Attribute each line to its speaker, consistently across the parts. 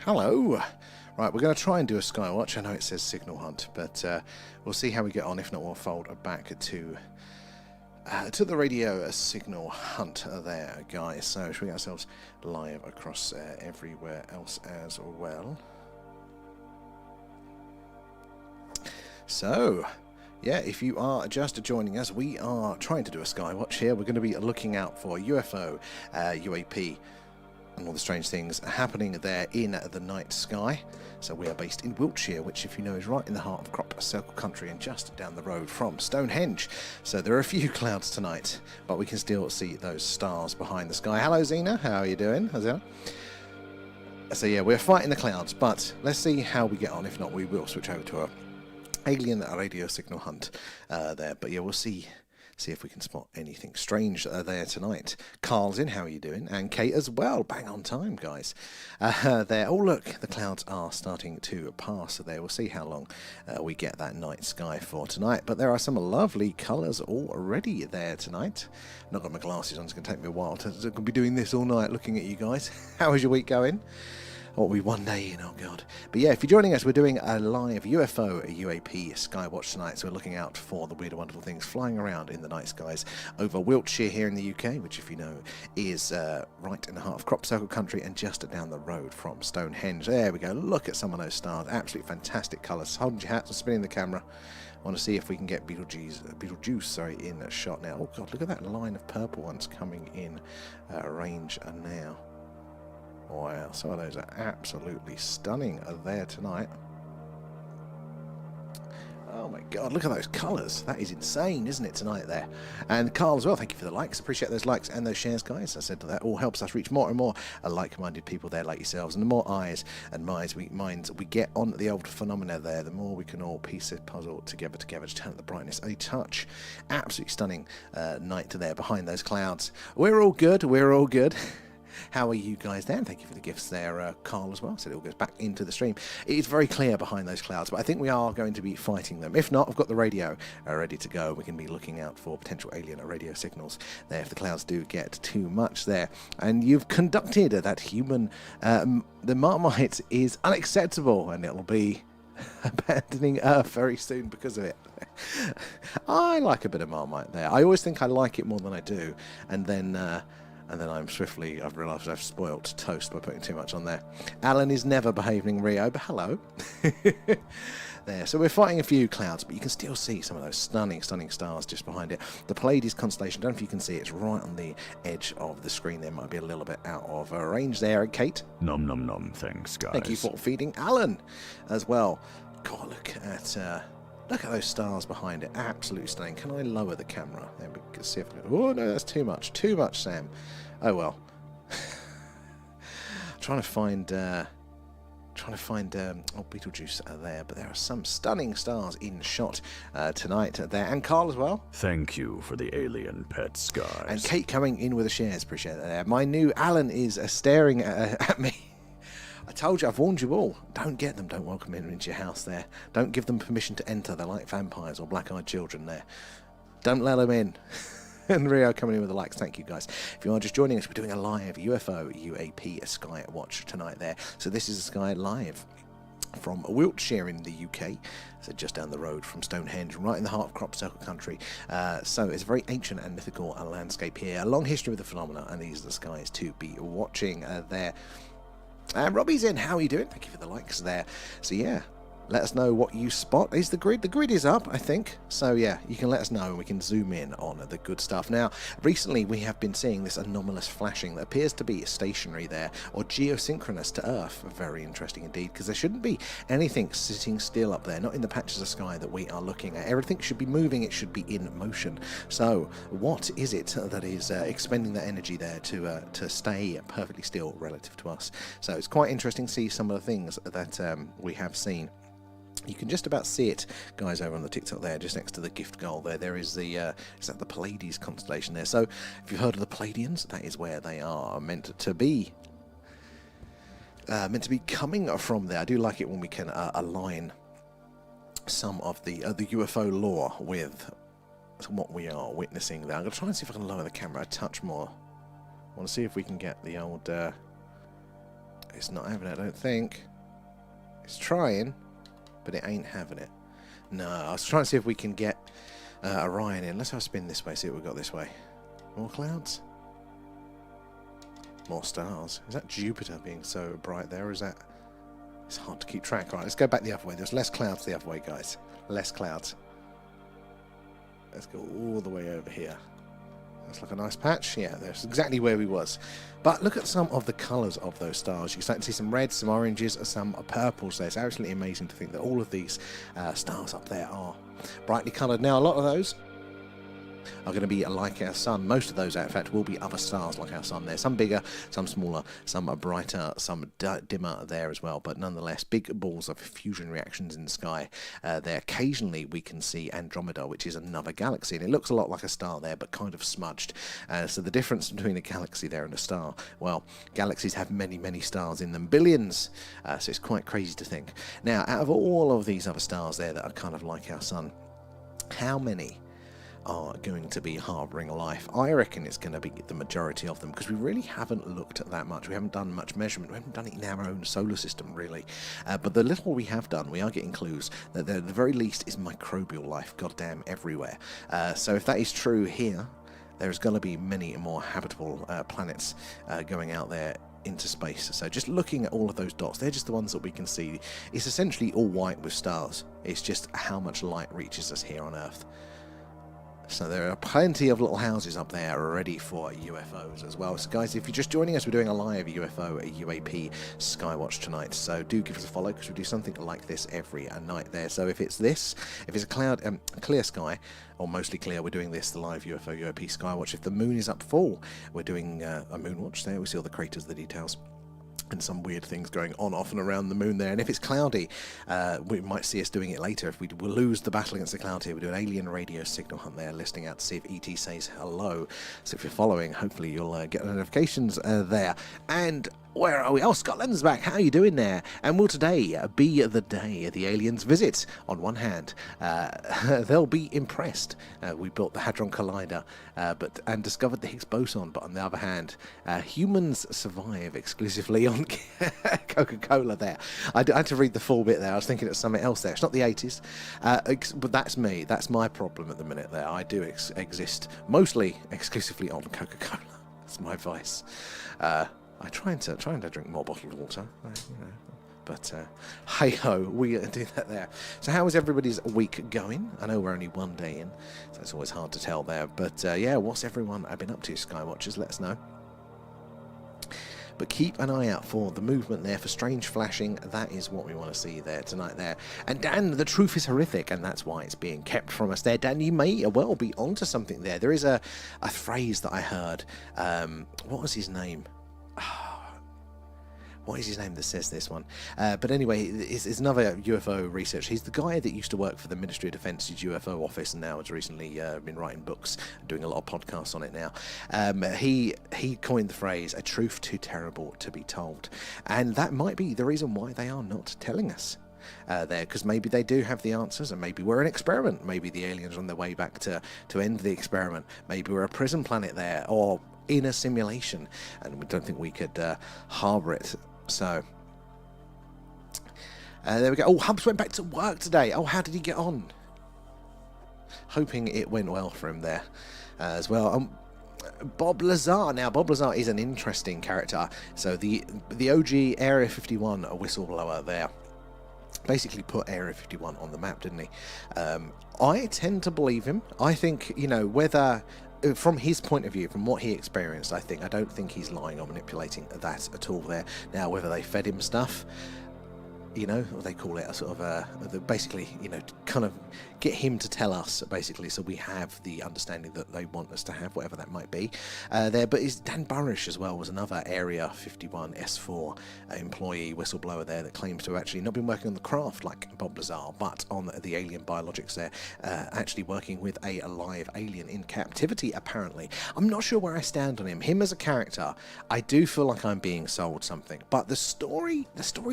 Speaker 1: Hello. Right, we're going to try and do a skywatch. I know it says signal hunt, but we'll see how we get on. If not, we'll fold back to the radio signal hunt there, guys. So should we get ourselves live across everywhere else as well? So, yeah, if you are just joining us, we are trying to do a skywatch here. We're going to be looking out for UFO, UAP, and all the strange things happening there in the night sky. So we are based in Wiltshire, which, if you know, is right in the heart of crop circle country and just down the road from Stonehenge. So there are a few clouds tonight, but we can still see those stars behind the sky. Hello, Zena. How are you doing? So yeah, we're fighting the clouds, but let's see how we get on. If not, we will switch over to a alien radio signal hunt there. But yeah, we'll see if we can spot anything strange there tonight. Carl's in, how are you doing? And Kate as well, bang on time, guys. There, oh look, the clouds are starting to pass there. We'll see how long we get that night sky for tonight. But there are some lovely colours already there tonight. I've not got my glasses on, it's going to take me a while to be doing this all night looking at you guys. How is your week going? What will be one day in, oh god. But yeah, if you're joining us, we're doing a live UFO UAP skywatch tonight, so we're looking out for the weird and wonderful things flying around in the night skies over Wiltshire here in the UK, which, if you know, is right in the heart of crop circle country and just down the road from Stonehenge. There we go, look at some of those stars, absolutely fantastic colours. Hold your hats and spinning the camera. I want to see if we can get Beetlejuice in a shot now. Oh god, look at that line of purple ones coming in range now. Wow, some of those are absolutely stunning there tonight. Oh my god, look at those colours. That is insane, isn't it, tonight there? And Carl as well, thank you for the likes. Appreciate those likes and those shares, guys. I said that all helps us reach more and more like-minded people there like yourselves. And the more eyes and minds we get on the old phenomena there, the more we can all piece a puzzle together to turn up the brightness a touch. Absolutely stunning night there behind those clouds. We're all good, we're all good. How are you guys there? And thank you for the gifts there, Carl, as well. So it all goes back into the stream. It is very clear behind those clouds, but I think we are going to be fighting them. If not, I've got the radio ready to go. We can be looking out for potential alien radio signals there if the clouds do get too much there. And you've conducted that human... the Marmite is unacceptable, and it'll be abandoning Earth very soon because of it. I like a bit of Marmite there. I always think I like it more than I do, and then I've realised I've spoilt toast by putting too much on there. Alan is never behaving, Rio, but hello. There, so we're fighting a few clouds, but you can still see some of those stunning stars just behind it. The Pleiades constellation, I don't know if you can see, it's right on the edge of the screen there. Might be a little bit out of range there. Kate?
Speaker 2: Nom nom nom, thanks, guys.
Speaker 1: Thank you for feeding Alan as well. God, look at those stars behind it. Absolutely stunning. Can I lower the camera? There we can see if oh no, that's too much. Too much, Sam. Oh well. trying to find Beetlejuice there, but there are some stunning stars in shot tonight there. And Carl as well.
Speaker 2: Thank you for the alien pets, guys.
Speaker 1: And Kate coming in with the shares. Appreciate that there. My new Alan is staring at me. I told you, I've warned you all. Don't get them, don't welcome them into your house there. Don't give them permission to enter. They're like vampires or black-eyed children there. Don't let them in. And Rio coming in with the likes. Thank you, guys. If you are just joining us, we're doing a live UFO UAP Sky Watch tonight there. So this is a Sky Live from Wiltshire in the UK, so just down the road from Stonehenge, right in the heart of crop circle country. So it's a very ancient and mythical landscape here. A long history of the phenomena, and these are the skies to be watching there. And Robbie's in. How are you doing? Thank you for the likes there. So yeah, let us know what you spot. Is the grid? The grid is up, I think. So yeah, you can let us know and we can zoom in on the good stuff. Now, recently we have been seeing this anomalous flashing that appears to be stationary there, or geosynchronous to Earth. Very interesting indeed, because there shouldn't be anything sitting still up there, not in the patches of sky that we are looking at. Everything should be moving, it should be in motion. So what is it that is expending that energy there to stay perfectly still relative to us? So it's quite interesting to see some of the things that we have seen. You can just about see it, guys, over on the TikTok there, just next to the gift goal there. There is the, is that the Pleiades constellation there? So, if you've heard of the Pleiadians, that is where they are meant to be. Coming from there. I do like it when we can align some of the UFO lore with what we are witnessing there. I'm going to try and see if I can lower the camera a touch more. I want to see if we can get the old It's not having it, I don't think. It's trying, but it ain't having it. No, I was trying to see if we can get Orion in. Let's have a spin this way, see what we've got this way. More clouds? More stars. Is that Jupiter being so bright there, or is that... It's hard to keep track. Right, let's go back the other way. There's less clouds the other way, guys. Less clouds. Let's go all the way over here. That's like a nice patch. Yeah, that's exactly where we was. But look at some of the colours of those stars. You can start to see some reds, some oranges, some purples there. It's absolutely amazing to think that all of these stars up there are brightly coloured. Now, a lot of those are going to be like our sun. Most of those, in fact, will be other stars like our sun there. Some bigger, some smaller, some are brighter, some dimmer there as well. But nonetheless, big balls of fusion reactions in the sky there. Occasionally, we can see Andromeda, which is another galaxy. And it looks a lot like a star there, but kind of smudged. So the difference between a galaxy there and a star, well, galaxies have many, many stars in them. Billions. So it's quite crazy to think. Now, out of all of these other stars there that are kind of like our sun, how many are going to be harbouring life? I reckon it's going to be the majority of them, because we really haven't looked at that much. We haven't done much measurement. We haven't done it in our own solar system, really. But the little we have done, we are getting clues that there, at the very least, is microbial life goddamn everywhere. So if that is true here, there's going to be many more habitable planets going out there into space. So just looking at all of those dots, they're just the ones that we can see. It's essentially all white with stars. It's just how much light reaches us here on Earth. So there are plenty of little houses up there ready for UFOs as well. So guys, if you're just joining us, we're doing a live UFO, a UAP Skywatch tonight. So do give us a follow, because we do something like this every night there. So if it's this, if it's a clear sky, or mostly clear, we're doing this, the live UFO, UAP Skywatch. If the moon is up full, we're doing a moon watch there. We see all the craters, the details, and some weird things going on off and around the moon there. And if it's cloudy, we might see us doing it later. If we lose the battle against the cloud here, we do an alien radio signal hunt there, listening out to see if ET says hello. So if you're following, hopefully you'll get notifications there. And where are we? Oh, Scotland's back. How are you doing there? And will today be the day the aliens visit? On one hand, they'll be impressed. We built the Hadron Collider and discovered the Higgs boson. But on the other hand, humans survive exclusively on Coca-Cola there. I had to read the full bit there. I was thinking it's something else there. It's not the 80s. But that's me. That's my problem at the minute there. I do exist mostly exclusively on Coca-Cola. That's my vice. I try to drink more bottled water, but hey ho, we do that there. So how is everybody's week going? I know we're only one day in, so it's always hard to tell there. But yeah, what's everyone been up to, Skywatchers? Let us know. But keep an eye out for the movement there, for strange flashing. That is what we want to see there tonight there. And Dan, the truth is horrific, and that's why it's being kept from us there. Dan, you may well be onto something there. There is a phrase that I heard. What was his name? What is his name that says this one? But anyway, it's another UFO research. He's the guy that used to work for the Ministry of Defence's UFO office, and now has recently been writing books and doing a lot of podcasts on it now. He coined the phrase, "a truth too terrible to be told." And that might be the reason why they are not telling us there, because maybe they do have the answers, and maybe we're an experiment. Maybe the aliens are on their way back to end the experiment. Maybe we're a prison planet there, or in a simulation, and we don't think we could harbour it. So there we go. Oh, Hubs went back to work today. Oh, how did he get on? Hoping it went well for him there as well. Bob Lazar. Now, Bob Lazar is an interesting character. So the OG Area 51 whistleblower there basically put Area 51 on the map, didn't he? I tend to believe him. I think, whether from his point of view, from what he experienced, I don't think he's lying or manipulating that at all there. Now, whether they fed him stuff, or they call it a sort of basically, kind of get him to tell us, basically, so we have the understanding that they want us to have, whatever that might be there. But is Dan Burrish as well, was another Area 51 S4 employee whistleblower there that claims to have actually not been working on the craft like Bob Lazar, but on the alien biologics there, actually working with a live alien in captivity, apparently. I'm not sure where I stand on him as a character. I do feel like I'm being sold something, but the story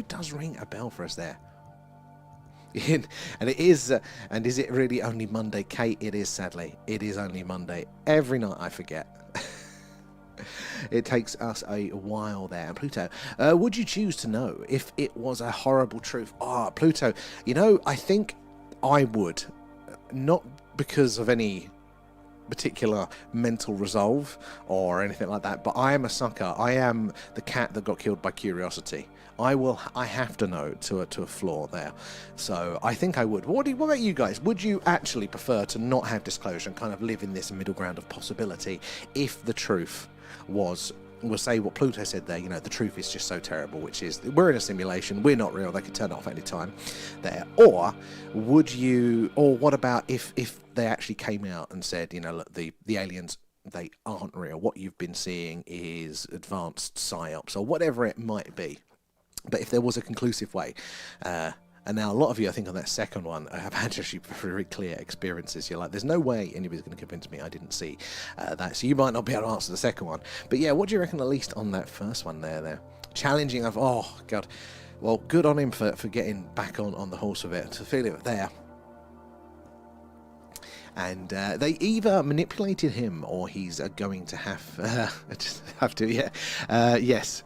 Speaker 1: does ring a bell for us there. And it is, and is it really only Monday, Kate? It is, sadly. It is only Monday. Every night I forget. It takes us a while there. And Pluto, would you choose to know if it was a horrible truth? Pluto, I think I would. Not because of any particular mental resolve or anything like that, but I am a sucker. I am the cat that got killed by curiosity. I have to know to a flaw there. So I think I would. What about you guys? Would you actually prefer to not have disclosure and kind of live in this middle ground of possibility if the truth was, we'll say what Pluto said there, the truth is just so terrible, which is we're in a simulation, we're not real, they could turn it off any time there? Or what about if they actually came out and said, look, the aliens, they aren't real, what you've been seeing is advanced psyops or whatever it might be? But if there was a conclusive way, and now a lot of you, I think, on that second one have had actually very clear experiences. You're like, there's no way anybody's going to convince me I didn't see that. So you might not be able to answer the second one. But yeah, what do you reckon at least on that first one there? Challenging of, oh, God. Well, good on him for getting back on the horse with it, to feel it there. And they either manipulated him or he's going to have to, yes.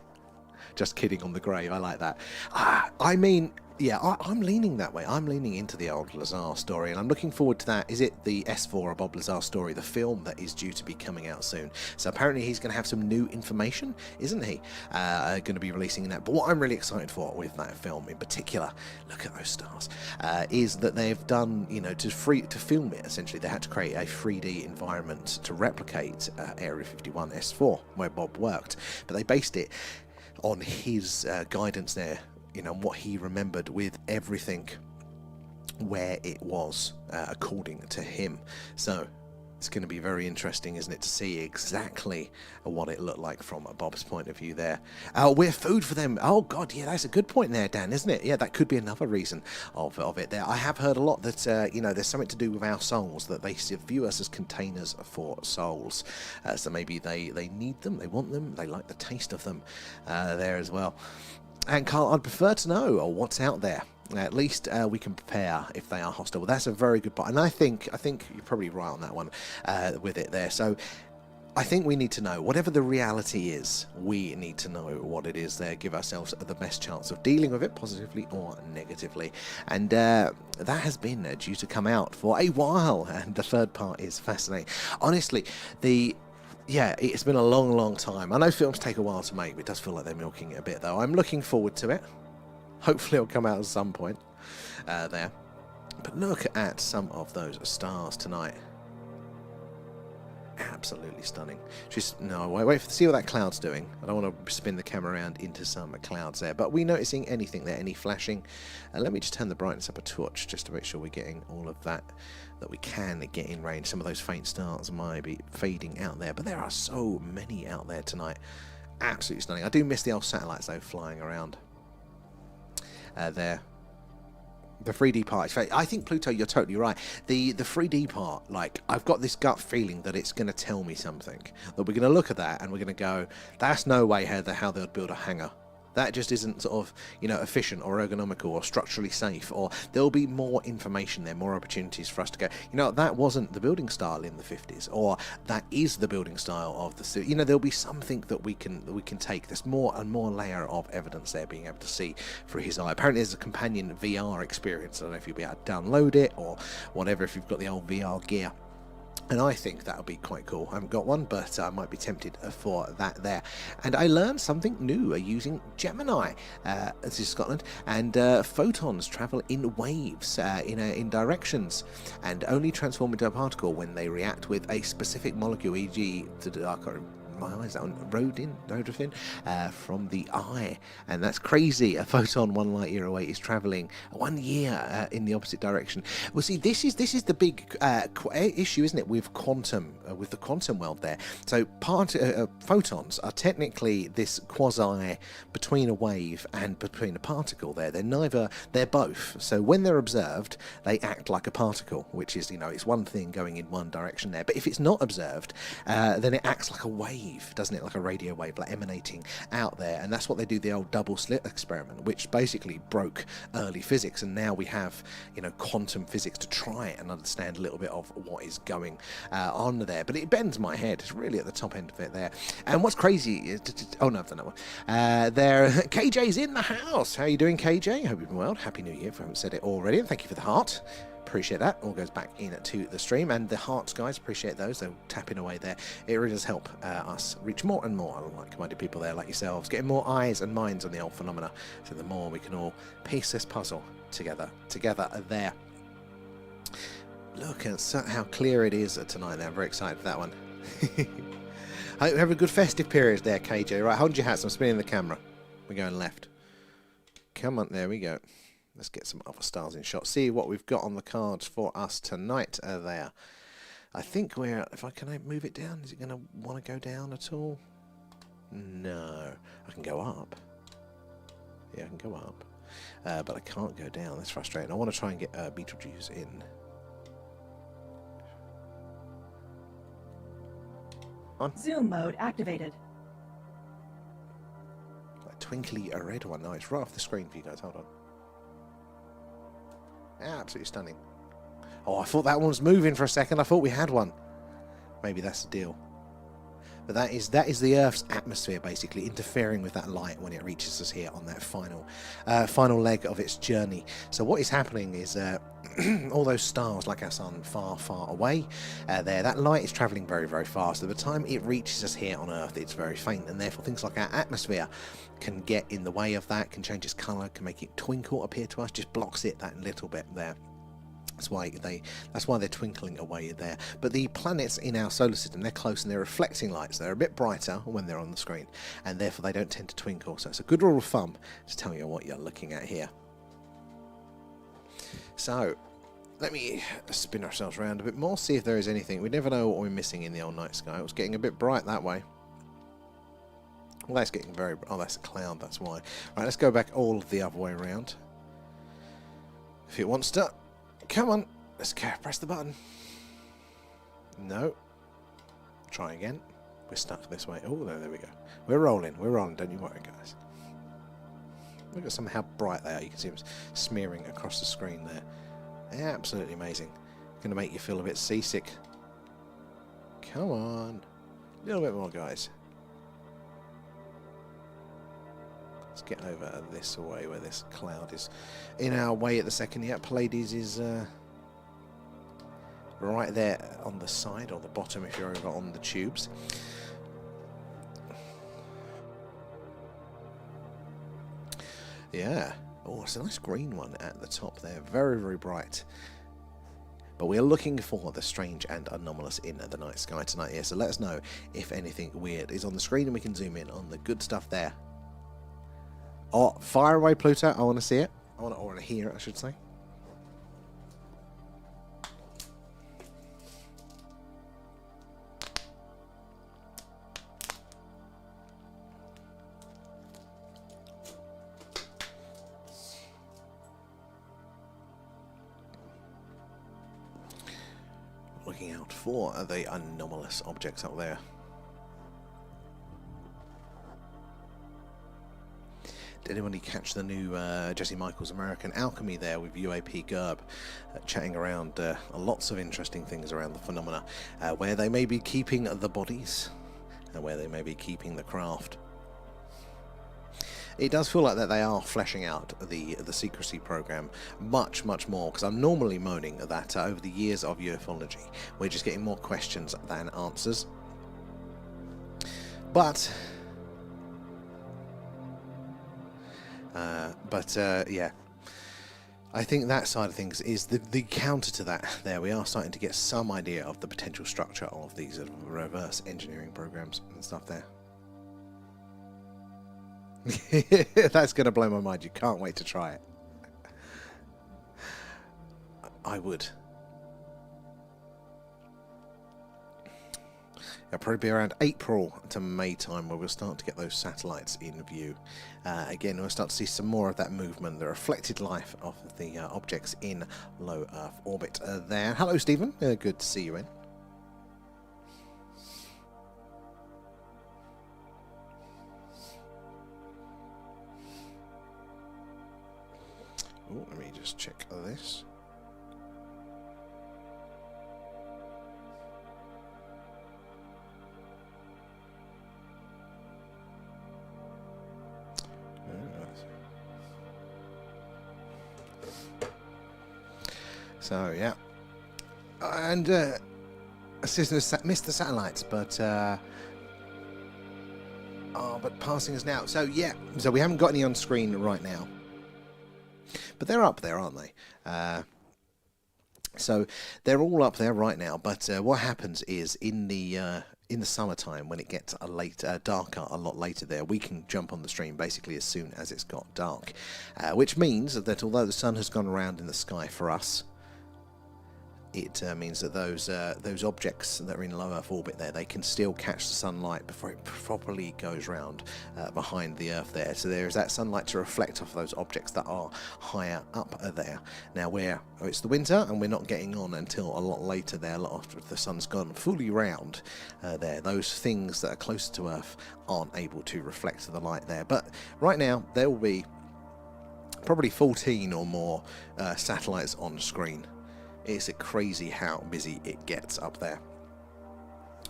Speaker 1: Just kidding on the grave. I like that. I'm leaning that way. I'm leaning into the old Lazar story, and I'm looking forward to that. Is it the S4 of Bob Lazar story, the film that is due to be coming out soon? So apparently he's going to have some new information, isn't he? Going to be releasing that. But what I'm really excited for with that film in particular, look at those stars, is that they've done, to film it, essentially, they had to create a 3D environment to replicate Area 51 S4, where Bob worked. But they based it on his guidance there, what he remembered with everything where it was, according to him. So it's going to be very interesting, isn't it, to see exactly what it looked like from Bob's point of view there. We're food for them. Oh, God, yeah, that's a good point there, Dan, isn't it? Yeah, that could be another reason of it there. I have heard a lot that, there's something to do with our souls, that they view us as containers for souls. So maybe they need them, they want them, they like the taste of them there as well. And Carl, I'd prefer to know what's out there. At least we can prepare if they are hostile. Well, that's a very good point, and I think you're probably right on that one with it there. So I think we need to know, whatever the reality is, we need to know what it is there, give ourselves the best chance of dealing with it positively or negatively. And that has been due to come out for a while, and the third part is fascinating. Honestly, it's been a long time. I know films take a while to make, but it does feel like they're milking it a bit, though. I'm looking forward to it. Hopefully it'll come out at some point there. But look at some of those stars tonight. Absolutely stunning. Wait to see what that cloud's doing. I don't want to spin the camera around into some clouds there. But are we noticing anything there? Any flashing? Let me just turn the brightness up a touch just to make sure we're getting all of that we can get in range. Some of those faint stars might be fading out there, but there are so many out there tonight. Absolutely stunning. I do miss the old satellites though, flying around there. The 3D part, I think, Pluto, you're totally right. The 3D part, like, I've got this gut feeling that it's going to tell me something. That we're going to look at that and we're going to go, that's no way how they'd build a hangar. That just isn't sort of, efficient or ergonomical or structurally safe, or there'll be more information there, more opportunities for us to go, that wasn't the building style in the 50s, or that is the building style of the, there'll be something that we can take. There's more and more layer of evidence there being able to see through his eye. Apparently there's a companion VR experience. I don't know if you'll be able to download it or whatever, if you've got the old VR gear. And I think that'll be quite cool. I haven't got one, but I might be tempted for that there. And I learned something new using Gemini. This is Scotland. And photons travel in waves, in directions, and only transform into a particle when they react with a specific molecule, e.g. my eyes that on Rodin from the eye, and that's crazy. A photon 1 light year away is traveling 1 year in the opposite direction. Well, see, this is the big issue, isn't it, with with the quantum world there. So photons are technically this quasi between a wave and between a particle there. They're both. So when they're observed, they act like a particle, which is, it's one thing going in one direction there. But if it's not observed, then it acts like a wave. wave, doesn't it? Like a radio wave, like emanating out there. And that's what they do, the old double slit experiment, which basically broke early physics. And now we have, you know, quantum physics to try and understand a little bit of what is going on there. But it bends my head. It's really at the top end of it there. And what's crazy is, oh no, I've done that one. There, KJ's in the house. How are you doing, KJ? Hope you've been well. Happy New Year if I haven't said it already. And thank you for the heart. Appreciate that. All goes back into the stream. And the hearts, guys, appreciate those. They're tapping away there. It really does help us reach more and more like-minded people there like yourselves, getting more eyes and minds on the old phenomena. So the more we can all piece this puzzle together there. Look at how clear it is tonight there. I'm very excited for that one. I have a good festive period there, KJ. Right, hold your hats. I'm spinning the camera. We're going left. Come on, there we go. Let's get some other stars in shot. See what we've got on the cards for us tonight there. I think if can I move it down? Is it going to want to go down at all? No. I can go up. Yeah, I can go up. But I can't go down. That's frustrating. I want to try and get Beetlejuice in. On.
Speaker 3: Zoom mode activated.
Speaker 1: That twinkly red one. No, it's right off the screen for you guys. Hold on. Absolutely stunning. Oh, I thought that one was moving for a second. I thought we had one. Maybe that's the deal. But that is the Earth's atmosphere basically interfering with that light when it reaches us here on that final leg of its journey. So what is happening is all those stars like our sun far, far away there, that light is travelling very, very fast. By the time it reaches us here on Earth, it's very faint, and therefore things like our atmosphere can get in the way of that, can change its colour, can make it twinkle appear to us, just blocks it that little bit there. That's why they're twinkling away there. But the planets in our solar system, they're close and they're reflecting lights. They're a bit brighter when they're on the screen, and therefore they don't tend to twinkle. So it's a good rule of thumb to tell you what you're looking at here. So let me spin ourselves around a bit more, see if there is anything. We never know what we're missing in the old night sky. It was getting a bit bright that way. Well, that's getting very... Oh, that's a cloud, that's why. Right, let's go back all the other way around. If it wants to... Come on, let's go. Press the button. No. Try again. We're stuck this way. Oh, there we go. We're rolling. Don't you worry, guys. Look at how bright they are. You can see them smearing across the screen there. Absolutely amazing. Going to make you feel a bit seasick. Come on. A little bit more, guys. Let's get over this way where this cloud is in our way at the second. Yeah, Pleiades is right there on the side or the bottom if you're over on the tubes. Yeah. Oh, it's a nice green one at the top there. Very, very bright. But we're looking for the strange and anomalous in the night sky tonight here. So let us know if anything weird is on the screen and we can zoom in on the good stuff there. Oh, fire away, Pluto. I want to see it. I want to hear it, I should say. Looking out for the anomalous objects up there. Did anybody catch the new Jesse Michaels American Alchemy there with UAP Gerb chatting around lots of interesting things around the phenomena, where they may be keeping the bodies and where they may be keeping the craft. It does feel like that they are fleshing out the secrecy program much, much more, because I'm normally moaning that over the years of ufology, we're just getting more questions than answers. But yeah, I think that side of things is the counter to that. There we are starting to get some idea of the potential structure of these reverse engineering programs and stuff there. That's going to blow my mind. You can't wait to try it. I would. It'll probably be around April to May time where we'll start to get those satellites in view. Again, we'll start to see some more of that movement, the reflected life of the objects in low Earth orbit there. Hello, Stephen. Good to see you in. Oh, let me just check this. So yeah, and assistants missed the satellites, but passing us now. So yeah, so we haven't got any on screen right now, but they're up there, aren't they? So they're all up there right now. But what happens is in the summertime, when it gets darker a lot later there, we can jump on the stream basically as soon as it's got dark, which means that although the sun has gone around in the sky for us, it means that those objects that are in low Earth orbit there, they can still catch the sunlight before it properly goes round behind the Earth there. So there is that sunlight to reflect off those objects that are higher up there. Now it's the winter and we're not getting on until a lot later there, a lot after the sun's gone fully round there. Those things that are closer to Earth aren't able to reflect the light there. But right now there will be probably 14 or more satellites on screen. It's crazy how busy it gets up there.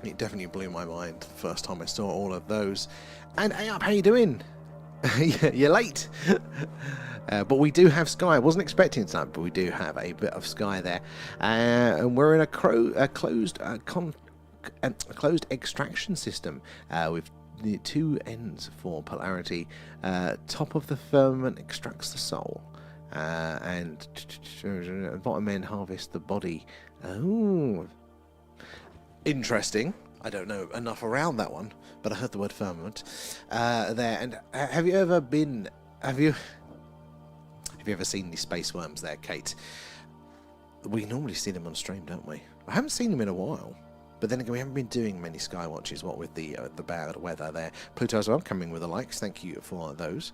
Speaker 1: It definitely blew my mind the first time I saw all of those. And hey up, how you doing? You're late. But we do have sky. I wasn't expecting tonight, but we do have a bit of sky there. And we're in a closed extraction system with the two ends for polarity. Top of the firmament extracts the soul. And bottom end harvest the body. Oh, interesting. I don't know enough around that one, but I heard the word firmament there. And have you ever seen these space worms there, Kate? We normally see them on stream, don't we? I haven't seen them in a while. But then again, we haven't been doing many sky watches, what with the bad weather there. Pluto as well, coming with the likes. Thank you for those.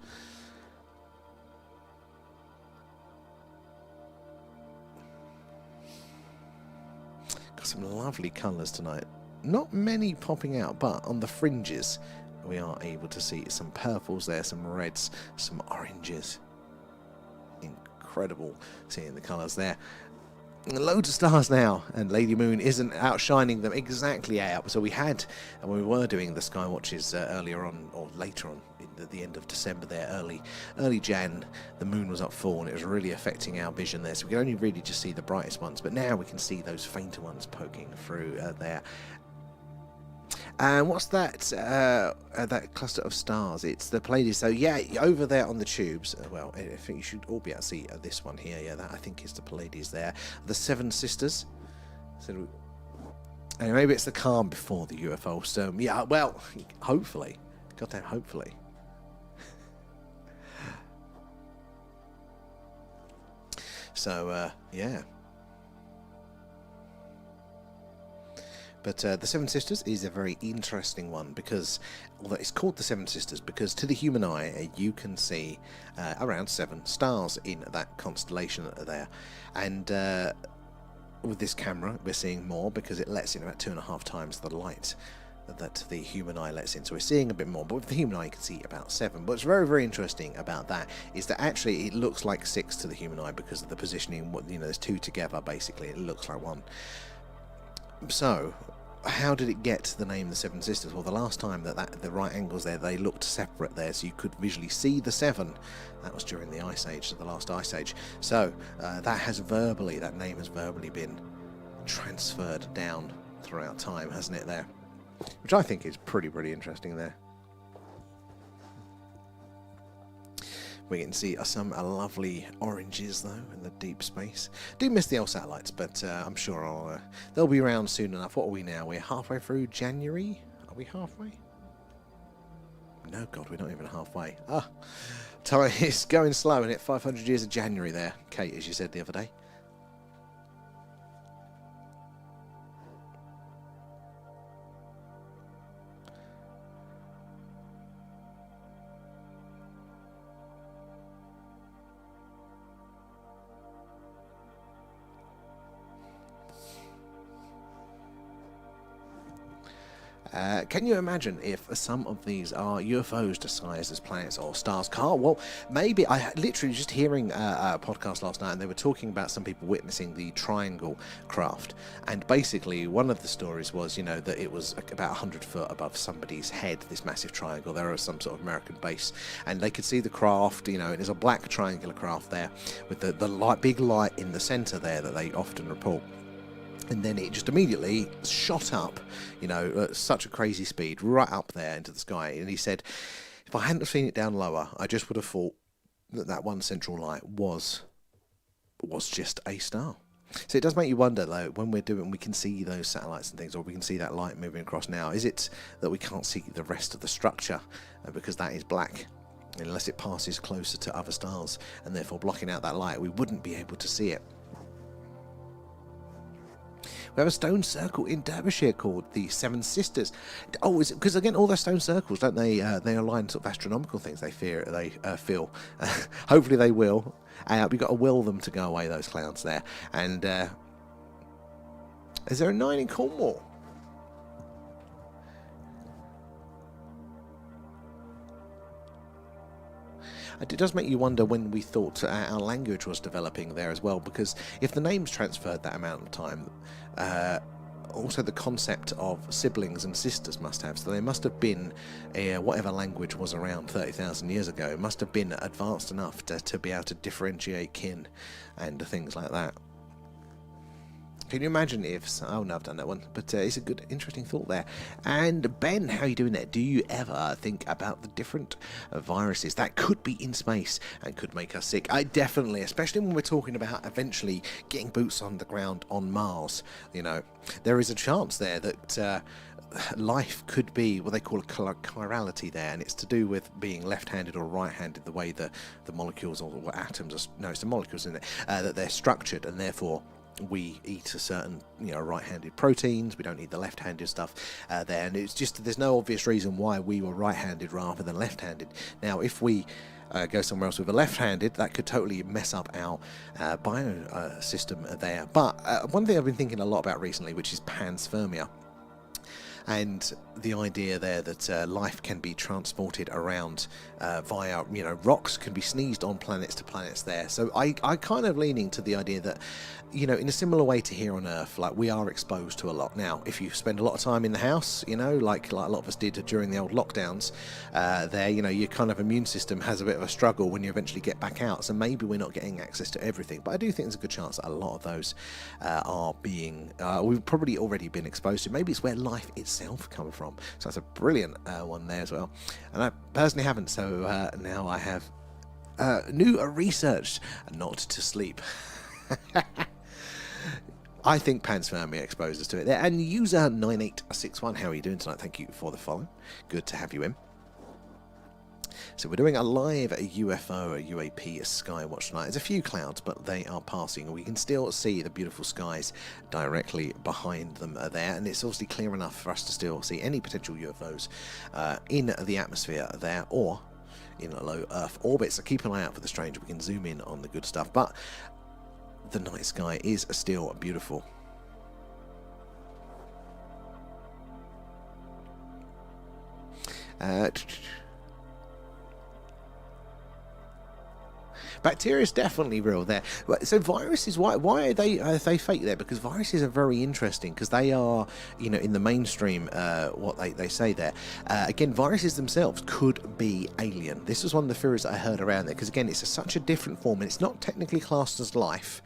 Speaker 1: Some lovely colours tonight. Not many popping out, but on the fringes we are able to see some purples there, some reds, some oranges. Incredible seeing the colours there. Loads of stars now, and Lady Moon isn't outshining them exactly out. So we had, and we were doing the sky watches earlier on, or later on, at the end of December there, early Jan, the moon was up full and it was really affecting our vision there, so we could only really just see the brightest ones, but now we can see those fainter ones poking through there. And what's that that cluster of stars? It's the Pleiades. So yeah, over there on the tubes, well, I think you should all be able to see this one here. Yeah, that I think is the Pleiades there. The Seven Sisters. So, and maybe it's the calm before the UFO. So yeah, well, hopefully, goddamn, hopefully. So yeah. But the Seven Sisters is a very interesting one because, although it's called the Seven Sisters, because to the human eye you can see around 7 stars in that constellation there, and with this camera we're seeing more because it lets in about 2.5 times the light that the human eye lets in, so we're seeing a bit more, but with the human eye you can see about 7. What's very, very interesting about that is that actually it looks like 6 to the human eye because of the positioning. You know, there's 2 together basically, it looks like 1. So, how did it get the name the Seven Sisters? Well, the last time that the right angles there, they looked separate there, so you could visually see the 7. That was during the Ice Age, the last Ice Age. So, that name has verbally been transferred down throughout time, hasn't it there? Which I think is pretty interesting there. We can see some lovely oranges, though, in the deep space. Do miss the old satellites, but I'm sure they'll be around soon enough. What are we now? We're halfway through January? Are we halfway? No, God, we're not even halfway. Time is going slow, isn't it? 500 years of January there, Kate, as you said the other day. Can you imagine if some of these are UFOs disguised as planets or stars? Carl, well, maybe. I literally just hearing a podcast last night, and they were talking about some people witnessing the triangle craft. And basically, one of the stories was, that it was about 100 foot above somebody's head, this massive triangle. There was some sort of American base, and they could see the craft, and it's a black triangular craft there with the big light in the center there that they often report. And then it just immediately shot up, at such a crazy speed, right up there into the sky. And he said, if I hadn't seen it down lower, I just would have thought that one central light was just a star. So it does make you wonder, though, when we can see those satellites and things, or we can see that light moving across now, is it that we can't see the rest of the structure because that is black? Unless it passes closer to other stars and therefore blocking out that light, we wouldn't be able to see it. We have a stone circle in Derbyshire called the Seven Sisters. Oh, is it because, again, all those stone circles, don't they? They align sort of astronomical things. They feel. Hopefully, they will. We've got to will them to go away. Those clouds there. And is there a 9 in Cornwall? It does make you wonder when we thought our language was developing there as well, because if the names transferred that amount of time, also the concept of siblings and sisters must have. So they must have been, whatever language was around 30,000 years ago, it must have been advanced enough to be able to differentiate kin and things like that. Can you imagine if... Oh, no, I've done that one. But it's a good, interesting thought there. And Ben, how are you doing there? Do you ever think about the different viruses that could be in space and could make us sick? I definitely, especially when we're talking about eventually getting boots on the ground on Mars. There is a chance there that... life could be what they call a chirality there, and it's to do with being left-handed or right-handed, the way the molecules or the atoms are... No, it's the molecules in it, that they're structured, and therefore... we eat a certain, right-handed proteins. We don't eat the left-handed stuff there, and it's just there's no obvious reason why we were right-handed rather than left-handed. Now, if we go somewhere else with a left-handed, that could totally mess up our biosystem there. But one thing I've been thinking a lot about recently, which is panspermia. And the idea there that life can be transported around via, rocks can be sneezed on planets to planets there. So I kind of leaning to the idea that, in a similar way to here on Earth, like we are exposed to a lot. Now, if you spend a lot of time in the house, like a lot of us did during the old lockdowns, there, your kind of immune system has a bit of a struggle when you eventually get back out. So maybe we're not getting access to everything. But I do think there's a good chance that a lot of those are being, we've probably already been exposed to. Maybe it's where life itself comes from. So that's a brilliant one there as well. And I personally haven't, so now I have new research not to sleep. I think panspermia exposes to it there. And user 9861, how are you doing tonight? Thank you for the follow. Good to have you in. So we're doing a live UFO, a UAP, a skywatch tonight. There's a few clouds, but they are passing. We can still see the beautiful skies directly behind them there, and it's obviously clear enough for us to still see any potential UFOs in the atmosphere there, or in a low Earth orbit. So keep an eye out for the strange. We can zoom in on the good stuff, but the night sky is still beautiful. Bacteria is definitely real there. So viruses, why are they fake there? Because viruses are very interesting because they are, in the mainstream, what they say there. Again, viruses themselves could be alien. This was one of the theories that I heard around there because, again, it's such a different form and it's not technically classed as life,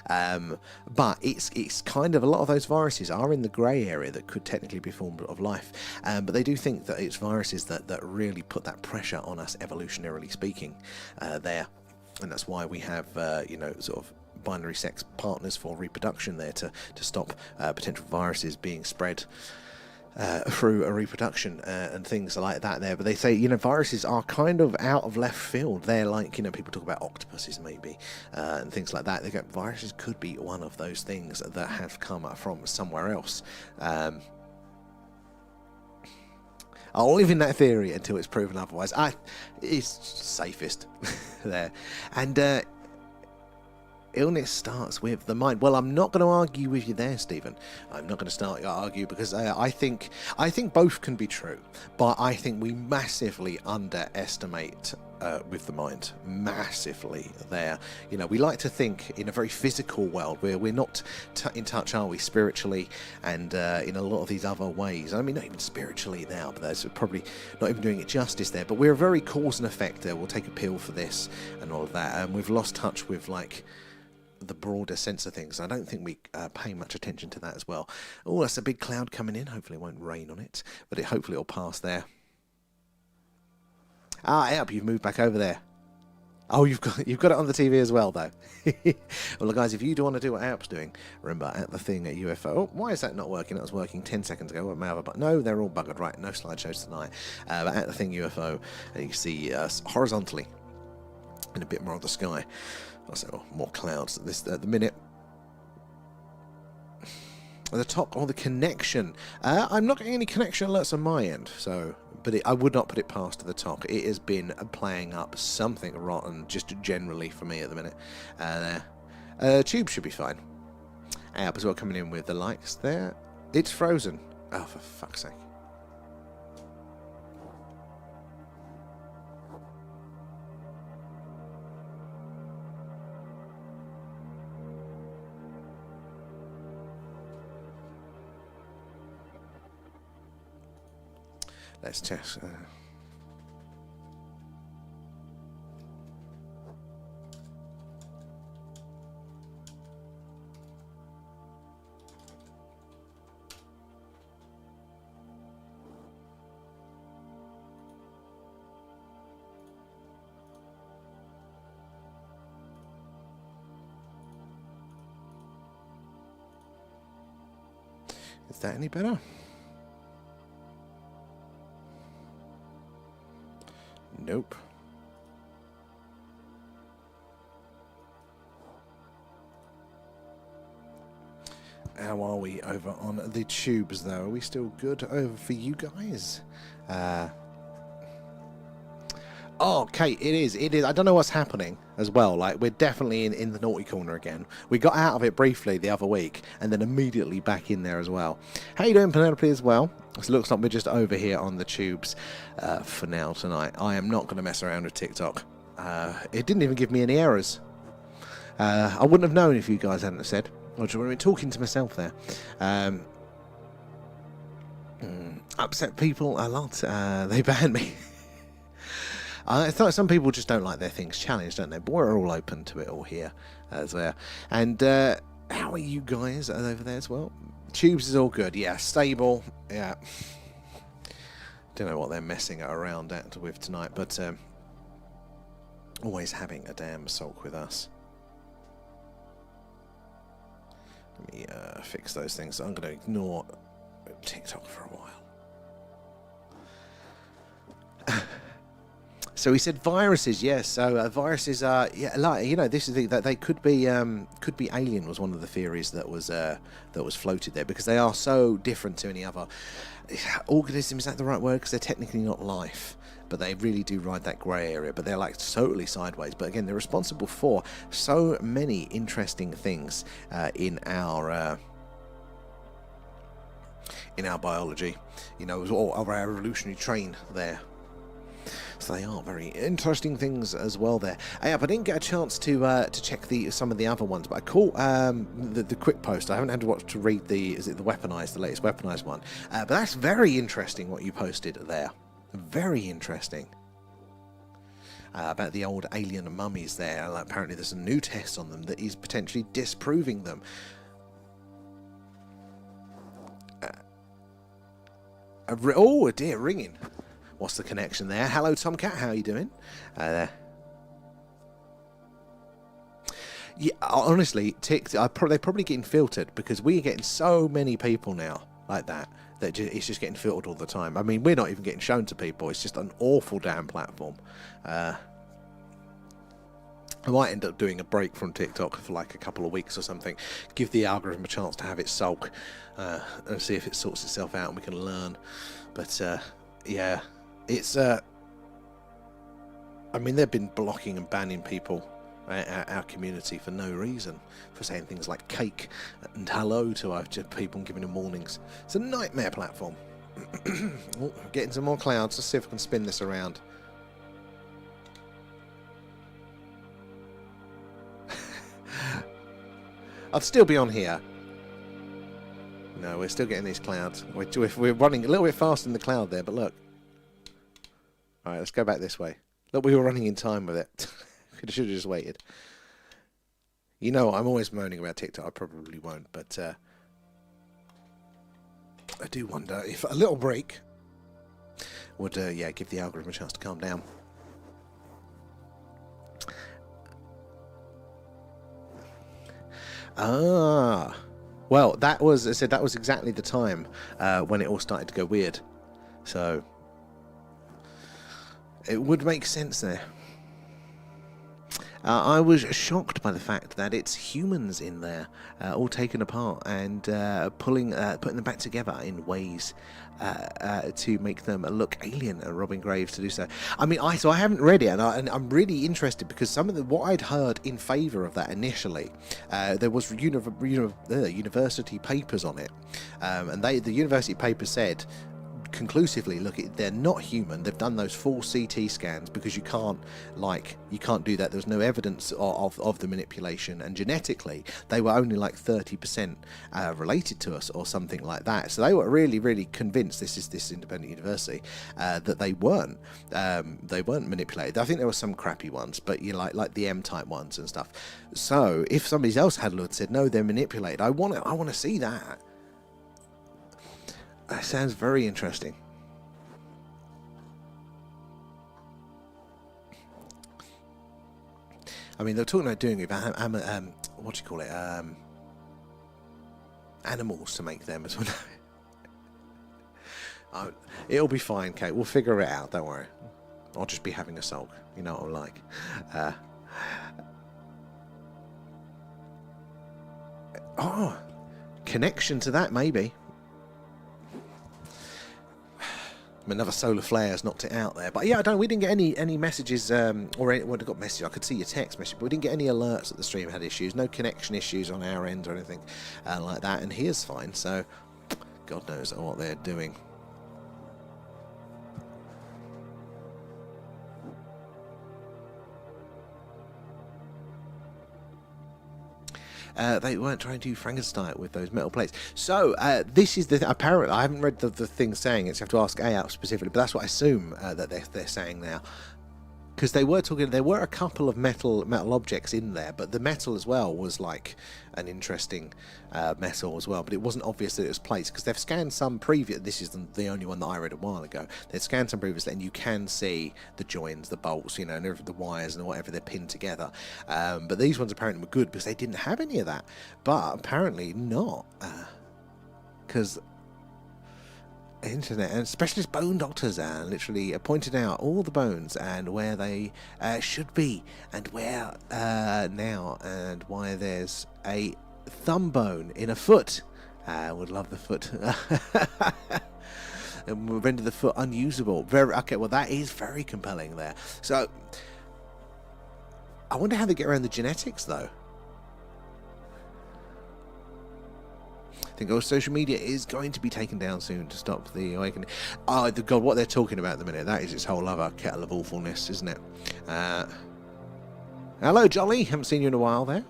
Speaker 1: but it's kind of, a lot of those viruses are in the grey area that could technically be formed of life. But they do think that it's viruses that really put that pressure on us, evolutionarily speaking, there. And that's why we have, sort of binary sex partners for reproduction there to stop potential viruses being spread through a reproduction and things like that there. But they say, viruses are kind of out of left field. They're like, people talk about octopuses maybe and things like that. They go, viruses could be one of those things that have come from somewhere else. I'll live in that theory until it's proven otherwise. It's safest there. And Illness starts with the mind. Well, I'm not going to argue with you there, Stephen. I'm not going to argue because I think both can be true, but I think we massively underestimate with the mind, massively there. You know, we like to think in a very physical world where we're not in touch, are we, spiritually, and in a lot of these other ways. I mean, not even spiritually now, but that's probably not even doing it justice there. But we're a very cause and effect there. We'll take a pill for this and all of that, and we've lost touch with like the broader sense of things. I don't think we pay much attention to that as well. Oh, that's a big cloud coming in. Hopefully it won't rain on it, but hopefully it'll pass there. Yep, you've moved back over there. Oh, you've got it on the TV as well, though. Well, guys, if you do want to do what Alp's doing, remember at the thing at UFO. Oh, why is that not working? That was working 10 seconds ago. No, they're all buggered. Right, no slideshows tonight. But at the thing UFO, you can see horizontally and a bit more of the sky. Also, more clouds at the minute. At the top, the connection. I'm not getting any connection alerts on my end, so. But I would not put it past the top. It has been playing up something rotten, just generally for me at the minute. Tube should be fine. App as well coming in with the likes there. It's frozen. Oh, for fuck's sake. Let's test. Is that any better? Nope. How are we over on the tubes, though? Are we still good over for you guys? Okay, it is. I don't know what's happening as well. Like, we're definitely in the naughty corner again. We got out of it briefly the other week, and then immediately back in there as well. How you doing, Penelope, as well? It looks like we're just over here on the tubes for now tonight. I am not going to mess around with TikTok. It didn't even give me any errors. I wouldn't have known if you guys hadn't have said. I would have been talking to myself there. Upset people a lot. They banned me. I thought some people just don't like their things challenged, don't they? But we're all open to it all here as well. And how are you guys over there as well? Tubes is all good. Yeah, stable. Yeah. Don't know what they're messing around with tonight, but always having a damn sulk with us. Let me fix those things. I'm going to ignore TikTok for a while. So he said viruses, yes. So viruses are, yeah, like, you know, this is that they could be alien was one of the theories that was floated there, because they are so different to any other organism. Is that the right word? Because they're technically not life, but they really do ride that grey area. But they're like totally sideways. But again, they're responsible for so many interesting things in our biology. You know, all of our evolutionary train there. So they are very interesting things as well there. Yeah, but I didn't get a chance to check some of the other ones, but I caught the quick post. I haven't had to read the latest weaponized one. But that's very interesting what you posted there. Very interesting. About the old alien mummies there. Apparently there's a new test on them that is potentially disproving them. Oh dear, ringing. What's the connection there? Hello, Tomcat. How are you doing? Yeah, honestly, they're probably getting filtered, because we're getting so many people now like that it's just getting filtered all the time. I mean, we're not even getting shown to people. It's just an awful damn platform. I might end up doing a break from TikTok for like a couple of weeks or something. Give the algorithm a chance to have it sulk and see if it sorts itself out and we can learn. But yeah. It's, I mean, they've been blocking and banning people our community for no reason, for saying things like cake and hello to our people and giving them warnings. It's a nightmare platform. Oh, getting some more clouds. Let's see if I can spin this around. I'd still be on here. No, we're still getting these clouds. We're running a little bit fast in the cloud there, but look. Alright, let's go back this way. Look, we were running in time with it. Should have just waited. You know, I'm always moaning about TikTok. I probably won't, but I do wonder if a little break would, yeah, give the algorithm a chance to calm down. Ah, well, that was, I said, that was exactly the time when it all started to go weird. So it would make sense there. I was shocked by the fact that it's humans in there, all taken apart and putting them back together in ways to make them look alien, and robbing graves to do so. I mean, I haven't read it, and I'm really interested because some of what I'd heard in favour of that initially, there was university papers on it, and the university paper said conclusively, look, they're not human. They've done those full CT scans because you can't do that. There's no evidence of the manipulation, and genetically they were only like 30% related to us or something like that. So they were really convinced, this independent university, that they weren't manipulated. I think there were some crappy ones, but you know, like the M-type ones and stuff. So if somebody else had looked and said no, they're manipulated, I want to see that. That sounds very interesting. I mean, they're talking about doing it, what do you call it? Animals to make them as well. It'll be fine, Kate. We'll figure it out. Don't worry. I'll just be having a sulk. You know what I'm like. Oh, connection to that maybe. Another solar flare's knocked it out there, but yeah, we didn't get any messages, we got messages. I could see your text message, but we didn't get any alerts that the stream had issues. No connection issues on our end or anything like that, and here's fine. So, God knows what they're doing. They weren't trying to do Frankenstein with those metal plates. So this is the apparently, I haven't read the thing saying it, so I have to ask out specifically, but that's what I assume that they're saying now. Because they were talking, there were a couple of metal objects in there, but the metal as well was like an interesting metal as well. But it wasn't obvious that it was plates, because they've scanned some previous. This is the only one that I read a while ago. They've scanned some previously, and you can see the joins, the bolts, you know, and the wires and whatever they're pinned together. But these ones apparently were good because they didn't have any of that. But apparently not, because. Internet and specialist bone doctors literally pointed out all the bones and where they should be, and where now, and why there's a thumb bone in a foot. Would love the foot. And will render the foot unusable. Very okay. Well, that is very compelling there. So I wonder how they get around the genetics though. I think social media is going to be taken down soon to stop the awakening. Oh, God, what they're talking about at the minute, that is its whole other kettle of awfulness, isn't it? Hello, Jolly. Haven't seen you in a while there.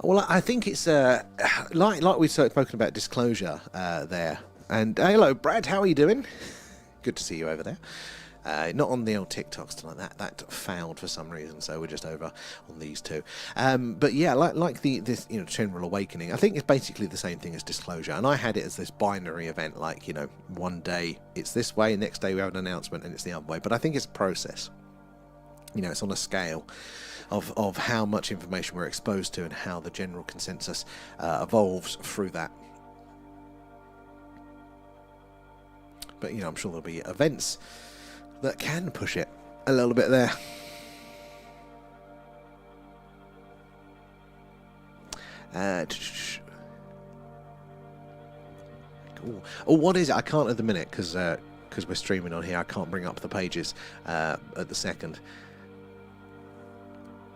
Speaker 1: Well, I think it's like we've spoken about disclosure there. And hello, Brad. How are you doing? Good to see you over there. Not on the old TikToks tonight. That failed for some reason, so we're just over on these two. But yeah, like this general awakening, I think it's basically the same thing as disclosure. And I had it as this binary event, like one day it's this way, next day we have an announcement, and it's the other way. But I think it's a process. It's on a scale of how much information we're exposed to and how the general consensus evolves through that. But I'm sure there'll be events that can push it a little bit there. Cool. Oh, what is it? I can't at the minute because we're streaming on here. I can't bring up the pages at the second.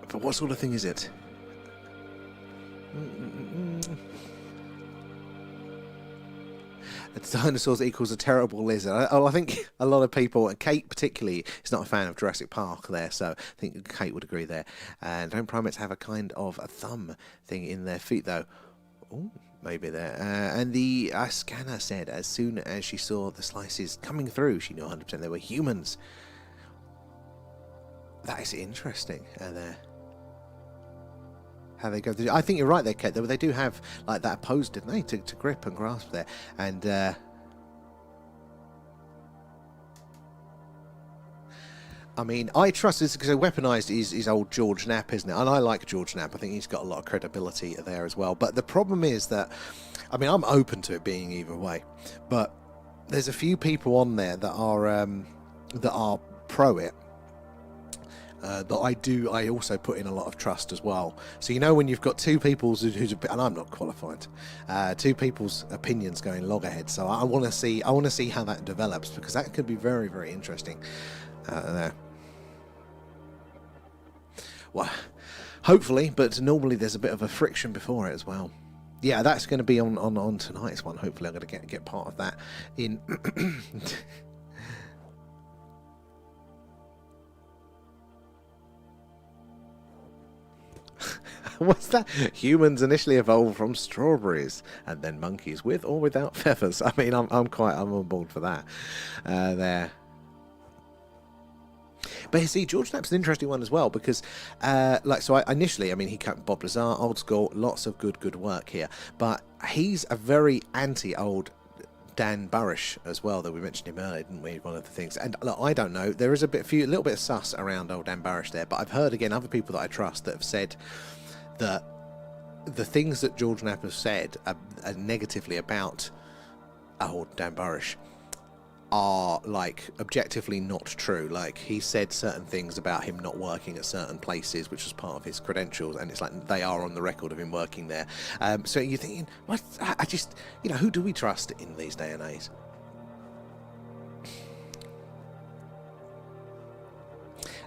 Speaker 1: But what sort of thing is it? Dinosaurs equals a terrible lizard. I think a lot of people, and Kate particularly, is not a fan of Jurassic Park there, so I think Kate would agree there. And don't primates have a kind of a thumb thing in their feet, though? Oh, maybe there. And the scanner said as soon as she saw the slices coming through, she knew 100% they were humans. That is interesting. There. How they go through. I think you're right there, Kate. They do have like that pose, didn't they, to grip and grasp there. And I mean, I trust this because weaponized is old George Knapp, isn't it? And I like George Knapp. I think he's got a lot of credibility there as well. But the problem is that, I mean, I'm open to it being either way, but there's a few people on there that are pro it. That I also put in a lot of trust as well. So you know when you've got two people's and I'm not qualified, two people's opinions going loggerheads. So I want to see how that develops, because that could be very, very interesting. There. Well, hopefully, but normally there's a bit of a friction before it as well. Yeah, that's going to be on tonight's one. Hopefully, I'm going to get part of that in. What's that? Humans initially evolved from strawberries, and then monkeys with or without feathers. I mean, I'm on board for that. There. But you see, George Knapp's an interesting one as well, because, initially, I mean, he cut Bob Lazar, old school, lots of good work here. But he's a very anti-old Dan Burrish as well, that we mentioned him earlier, didn't we? One of the things. And look, I don't know, there is a little bit of sus around old Dan Burrish there, but I've heard, again, other people that I trust that have said that the things that George Knapp has said negatively about old Dan Burrish are like objectively not true. Like, he said certain things about him not working at certain places, which was part of his credentials, and it's like they are on the record of him working there. So you're thinking, what? I just, who do we trust in these day and age?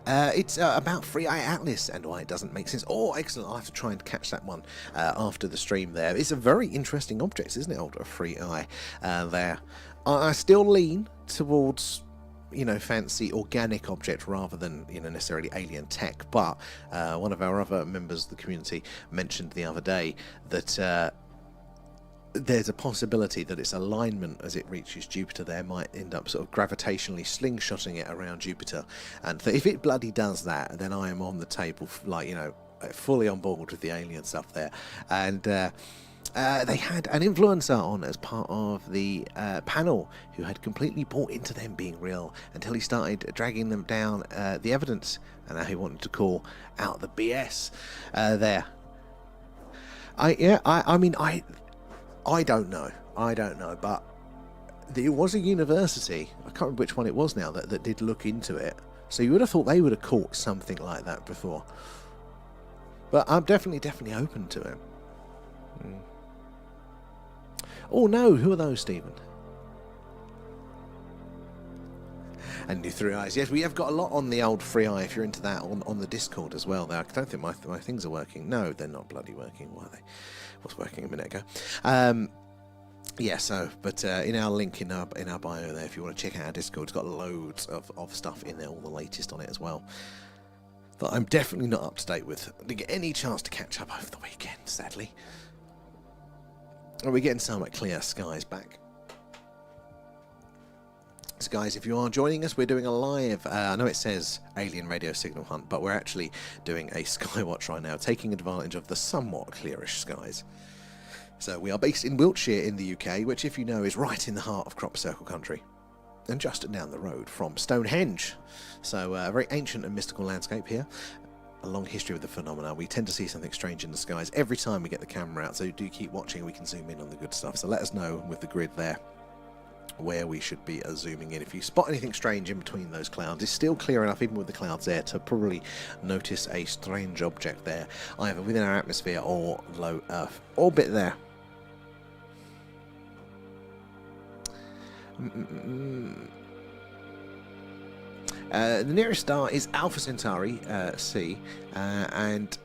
Speaker 1: It's about Free Eye Atlas and why it doesn't make sense. Oh, excellent. I'll have to try and catch that one after the stream there. It's a very interesting object, isn't it, old Free Eye there. I still lean towards, fancy organic object rather than, necessarily alien tech. But one of our other members of the community mentioned the other day that there's a possibility that its alignment as it reaches Jupiter there might end up sort of gravitationally slingshotting it around Jupiter. And if it bloody does that, then I am on the table, fully on board with the alien stuff there. And they had an influencer on as part of the panel who had completely bought into them being real until he started dragging them down the evidence, and now he wanted to call out the BS there. I don't know, but there was a university, I can't remember which one it was now, that did look into it. So you would have thought they would have caught something like that before. But I'm definitely open to it. Oh no, who are those, Stephen? And new Three Eyes. Yes, we have got a lot on the old Free Eye, if you're into that, on the Discord as well. I don't think my things are working. No, they're not bloody working. Why are they? Was working a minute ago. But in our link in our bio there, if you want to check out our Discord, it's got loads of stuff in there, all the latest on it as well, that I'm definitely not up to date with. I didn't get any chance to catch up over the weekend, sadly. We're getting some clear skies back. So guys, if you are joining us, we're doing a live, I know it says alien radio signal hunt, but we're actually doing a skywatch right now, taking advantage of the somewhat clearish skies. So we are based in Wiltshire in the UK, which, if you know, is right in the heart of Crop Circle country, and just down the road from Stonehenge. So a very ancient and mystical landscape here. A long history of the phenomena. We tend to see something strange in the skies every time we get the camera out, so do keep watching. We can zoom in on the good stuff. So let us know with the grid there where we should be zooming in. If you spot anything strange in between those clouds, it's still clear enough, even with the clouds there, to probably notice a strange object there, either within our atmosphere or low Earth orbit there. The nearest star is Alpha Centauri C, and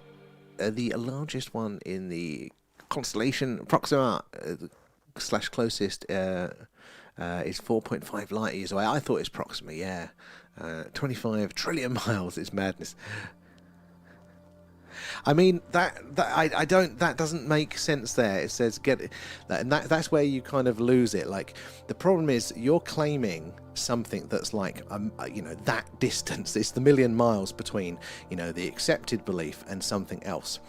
Speaker 1: the largest one in the constellation Proxima / closest is 4.5 light years away. I thought it's Proxima, yeah. 25 trillion miles. It's madness. I mean that doesn't make sense there. It says get it, and that's where you kind of lose it. Like, the problem is you're claiming something that's like that distance. It's the million miles between the accepted belief and something else.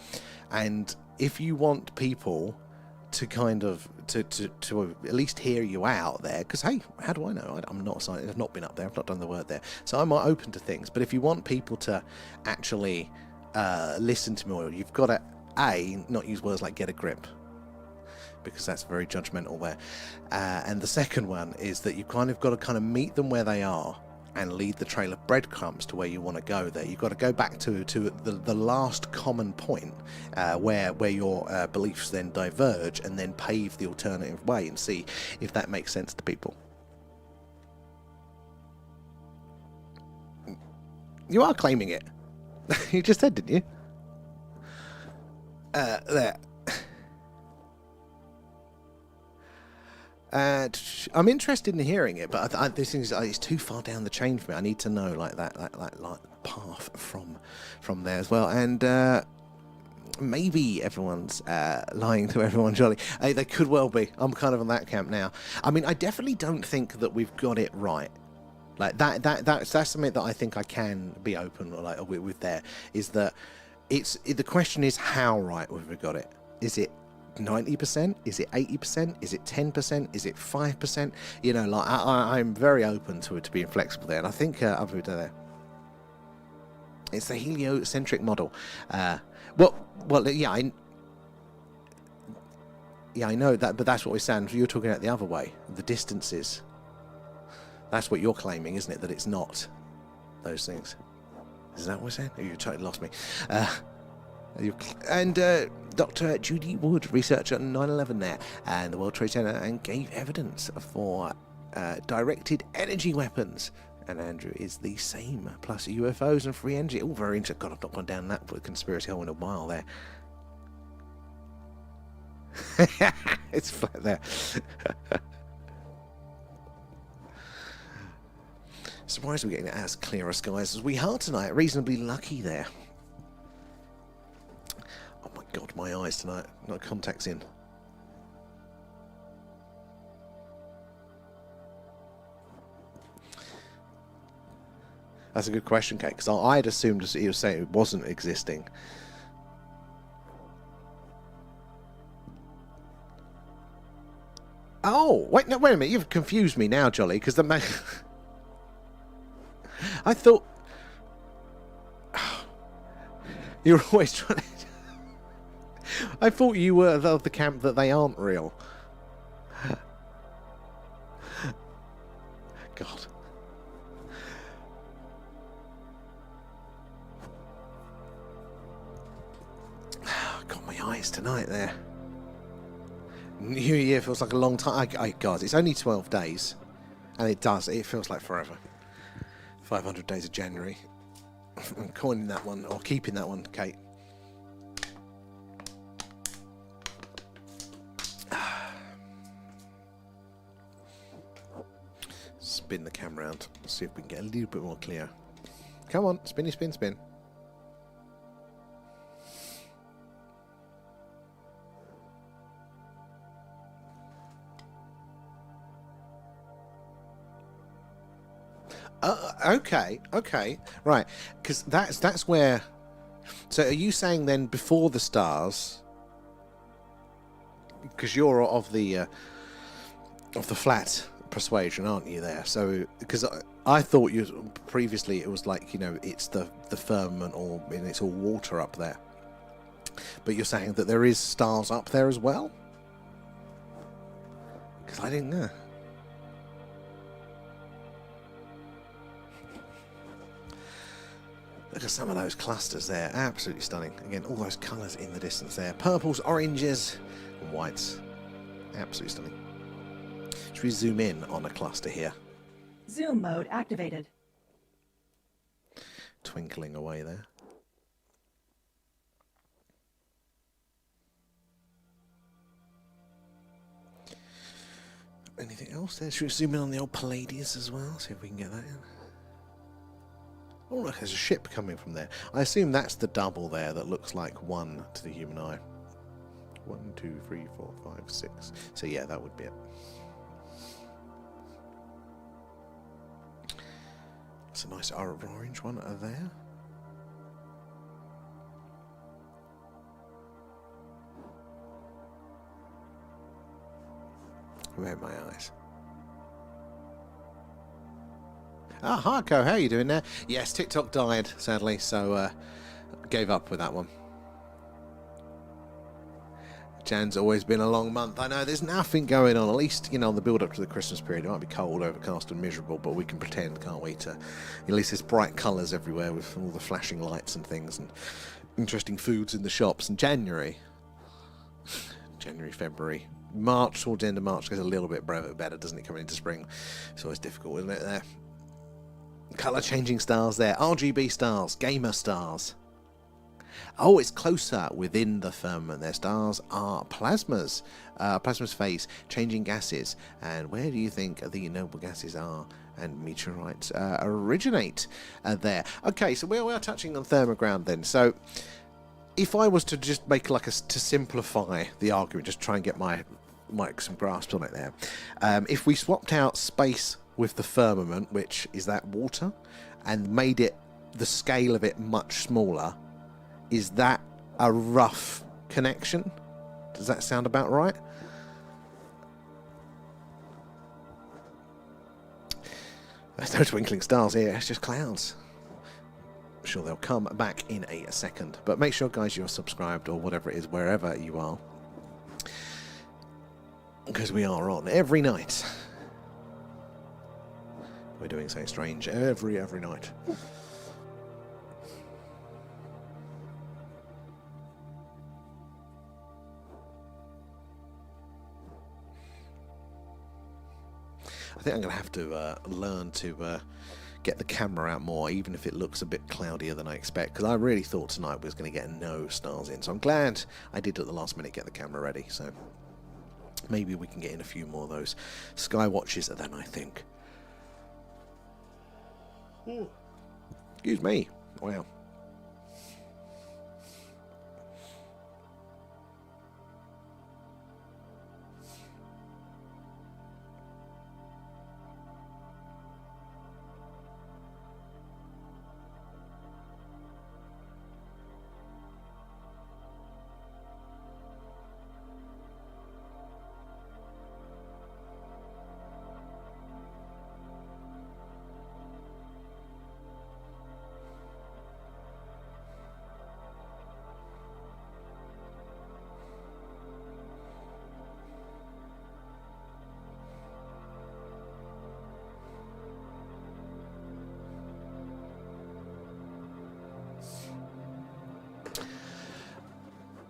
Speaker 1: And if you want people to kind of to at least hear you out there, because hey, how do I know? I'm not a scientist. I've not been up there. I've not done the work there, so I'm not open to things. But if you want people to actually listen to me, or you've got to not use words like get a grip, because that's very judgmental there. And the second one is that you kind of got to kind of meet them where they are and lead the trail of breadcrumbs to where you want to go there. You've got to go back to the last common point where your beliefs then diverge, and then pave the alternative way and see if that makes sense to people. You are claiming it. You just said, didn't you? There. I'm interested in hearing it, but this thing is it's too far down the chain for me. I need to know like that path from there as well. And maybe everyone's lying to everyone, jolly. They could well be. I'm kind of on that camp now. I mean, I definitely don't think that we've got it right. Like that's something that I think I can be open with. There is that the question is how right we've got it. Is it 90%? Is it 80%? Is it 10%? Is it 5%? I'm very open to being flexible there, and I think I'll put it there. It's the heliocentric model. I know that, but that's what we're saying. You're talking about the other way, the distances. That's what you're claiming, isn't it? That it's not those things. Is that what we're saying? Oh, you totally lost me. And Dr. Judy Wood, researcher on 9/11 there, and the World Trade Center, and gave evidence for directed energy weapons. And Andrew is the same, plus UFOs and free energy. All very interesting. God, I've not gone down that conspiracy hole in a while there. It's flat there. Surprised we're getting as clear skies as we are tonight. Reasonably lucky there. Oh my god, my eyes tonight. No contacts in. That's a good question, Kate, because I had assumed he was saying it wasn't existing. Oh, wait a minute. You've confused me now, Jolly, because the I thought you were always trying to. I thought you were of the camp that they aren't real. God. Got my eyes tonight there. New Year feels like a long time. God, it's only 12 days. And it does. It feels like forever. 500 days of January. I'm coining that one, or keeping that one, Kate. Spin the camera around. See if we can get a little bit more clear. Come on, spinny, spin, spin. Okay, right. Because that's where. So, are you saying then before the stars? Because you're of the flat persuasion, aren't you? There. So, because I thought you previously it was like it's the firmament, or it's all water up there. But you're saying that there is stars up there as well? Because I didn't know. Look at some of those clusters there, absolutely stunning. Again, all those colours in the distance there. Purples, oranges, and whites. Absolutely stunning. Should we zoom in on a cluster here?
Speaker 3: Zoom mode activated.
Speaker 1: Twinkling away there. Anything else there? Should we zoom in on the old Palladius as well? See if we can get that in. Oh, look, there's a ship coming from there. I assume that's the double there that looks like one to the human eye. 1, 2, 3, 4, 5, 6. So yeah, that would be it. It's a nice orange one there. Where are my eyes? Ah, Harko, how are you doing there? Yes, TikTok died, sadly, so gave up with that one. Jan's always been a long month. I know, there's nothing going on. At least, you know, the build-up to the Christmas period. It might be cold, overcast and miserable, but we can pretend, can't we? At least there's bright colours everywhere with all the flashing lights and things and interesting foods in the shops. And January, February, March, towards the end of March, goes a little bit better, doesn't it, coming into spring? It's always difficult, isn't it, there? Colour-changing stars there. RGB stars, gamer stars. Oh, it's closer within the firmament. Their stars are plasmas. Plasma's phase, changing gases. And where do you think the noble gases are and meteorites originate there? Okay, so we are touching on thermoground then. So if I was to just make like to simplify the argument, just try and get some grasp on it there. If we swapped out space with the firmament, which is that water, and made it the scale of it much smaller, is that a rough connection? Does that sound about right? There's no twinkling stars here, it's just clouds. I'm sure they'll come back in a second. But make sure, guys, you're subscribed or whatever it is, wherever you are. Because we are on every night. We're doing something strange every night. I think I'm going to have to learn to get the camera out more, even if it looks a bit cloudier than I expect, because I really thought tonight we was going to get no stars in. So I'm glad I did at the last minute get the camera ready. So maybe we can get in a few more of those skywatches then, I think. Ooh. Excuse me. Wow.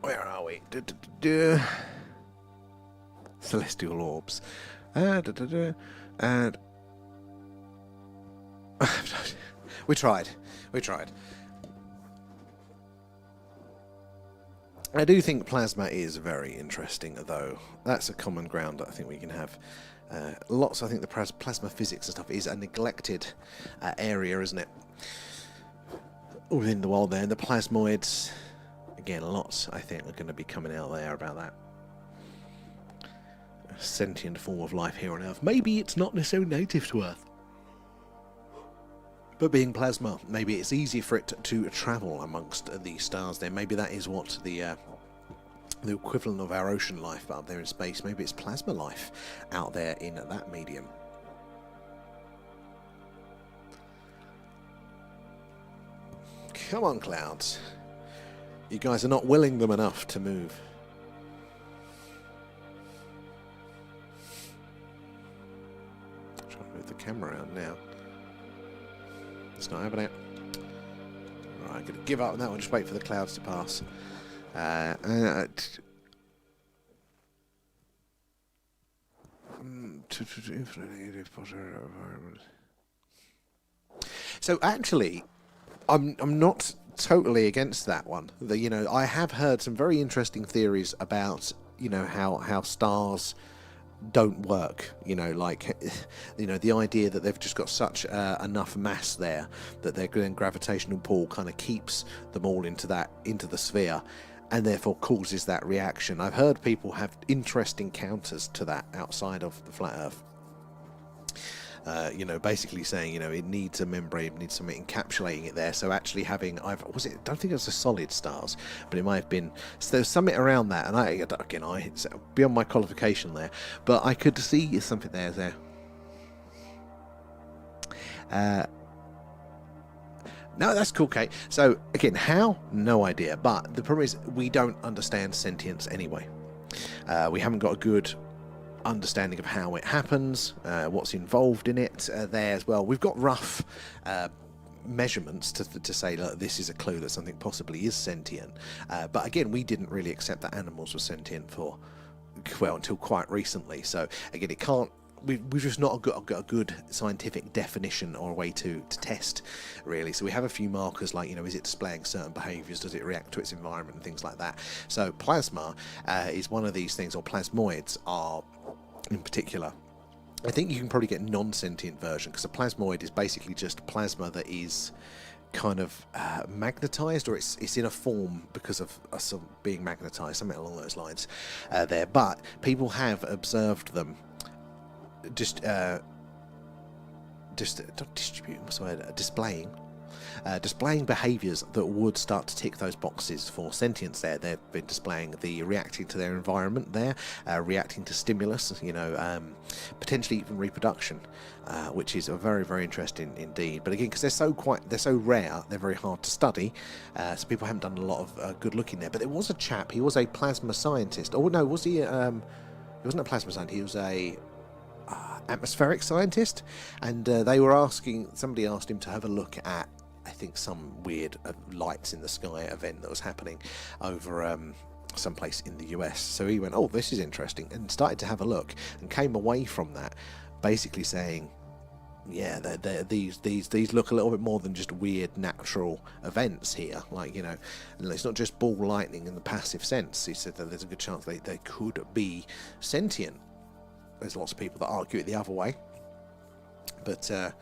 Speaker 1: Where are we? Celestial orbs. And we tried. I do think plasma is very interesting, though. That's a common ground that I think we can have. Lots, I think the plasma physics and stuff is a neglected area, isn't it? Within the world there. And the plasmoids, again, lots, I think, are going to be coming out there about that. A sentient form of life here on Earth. Maybe it's not necessarily native to Earth, but being plasma, maybe it's easier for it to travel amongst these stars there. Maybe that is what the equivalent of our ocean life, but up there in space. Maybe it's plasma life out there in that medium. Come on, clouds. You guys are not willing them enough to move. I'm trying to move the camera around now. It's not happening. Right, I'm going to give up on that one. Just wait for the clouds to pass. So actually, I'm not totally against that one. I have heard some very interesting theories about how stars don't work. The idea that they've just got such enough mass there that their gravitational pull kind of keeps them all into the sphere, and therefore causes that reaction. I've heard people have interesting counters to that outside of the flat Earth. Basically saying, it needs a membrane, it needs something encapsulating it there. So actually having, I don't think it was a solid stars, but it might have been. So there's something around that, and it's beyond my qualification there, but I could see something there. No, that's cool, Kate. So again, how? No idea. But the problem is we don't understand sentience anyway. We haven't got a good understanding of how it happens, what's involved in it there as well. We've got rough measurements to say, look, this is a clue that something possibly is sentient. But again, we didn't really accept that animals were sentient until quite recently. So again, it can't. We've just not got a good scientific definition or a way to test, really. So we have a few markers like, is it displaying certain behaviours? Does it react to its environment and things like that? So plasma is one of these things, or plasmoids are in particular. I think you can probably get non-sentient version, because a plasmoid is basically just plasma that is kind of magnetized, or it's in a form because of us being magnetized, something along those lines there. But people have observed them displaying behaviours that would start to tick those boxes for sentience there. They've been displaying reacting to their environment there, reacting to stimulus, potentially even reproduction, which is a very, very interesting indeed. But again, because they're so rare, they're very hard to study, so people haven't done a lot of good looking there. But there was a chap, he was a plasma scientist. Oh no, was he? He wasn't a plasma scientist, he was a atmospheric scientist, and somebody asked him to have a look at, I think, some weird lights in the sky event that was happening over someplace in the US. So he went, oh, this is interesting, and started to have a look, and came away from that basically saying, yeah, these look a little bit more than just weird natural events here. And it's not just ball lightning in the passive sense. He said that there's a good chance they could be sentient. There's lots of people that argue it the other way, but the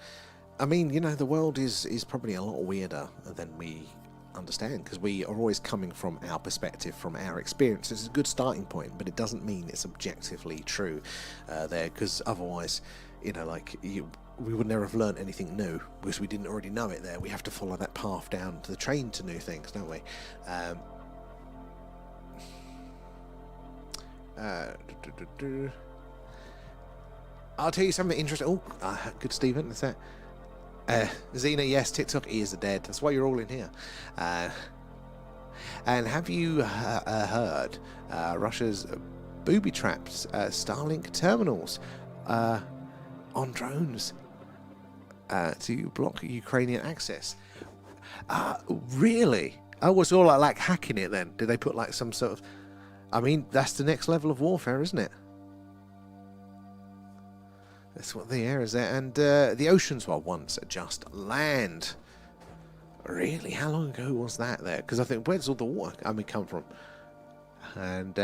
Speaker 1: world is probably a lot weirder than we understand, because we are always coming from our perspective, from our experience. It's a good starting point, but it doesn't mean it's objectively true there, because otherwise, we would never have learned anything new because we didn't already know it there. We have to follow that path down to the train to new things, don't we? I'll tell you something interesting. Oh, good, Stephen. That's that. Xena, yes, TikTok is dead. That's why you're all in here. And have you heard Russia's booby-trapped Starlink terminals on drones to block Ukrainian access? Really? Oh, it's all like hacking it then? Did they put some sort of... that's the next level of warfare, isn't it? That's what the air is there. And the oceans were once just land. Really? How long ago was that there? Because I think, where's all the water come from? And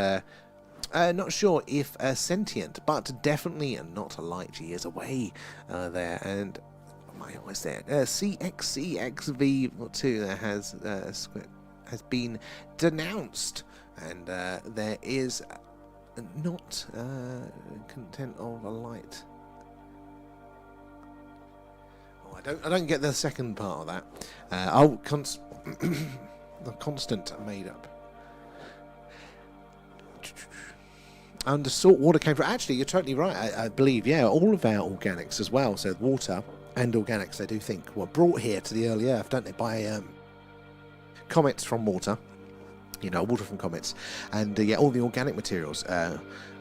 Speaker 1: not sure if sentient, but definitely not light years away there. And my eyes there. CXCXV2 has been denounced, and there is not content of a light. I don't get the second part of that. The constant made up. And the salt water came from... Actually, you're totally right. I believe, yeah, all of our organics as well. So water and organics, I do think, were brought here to the early Earth, don't they, by comets from water. Water from comets. And all the organic materials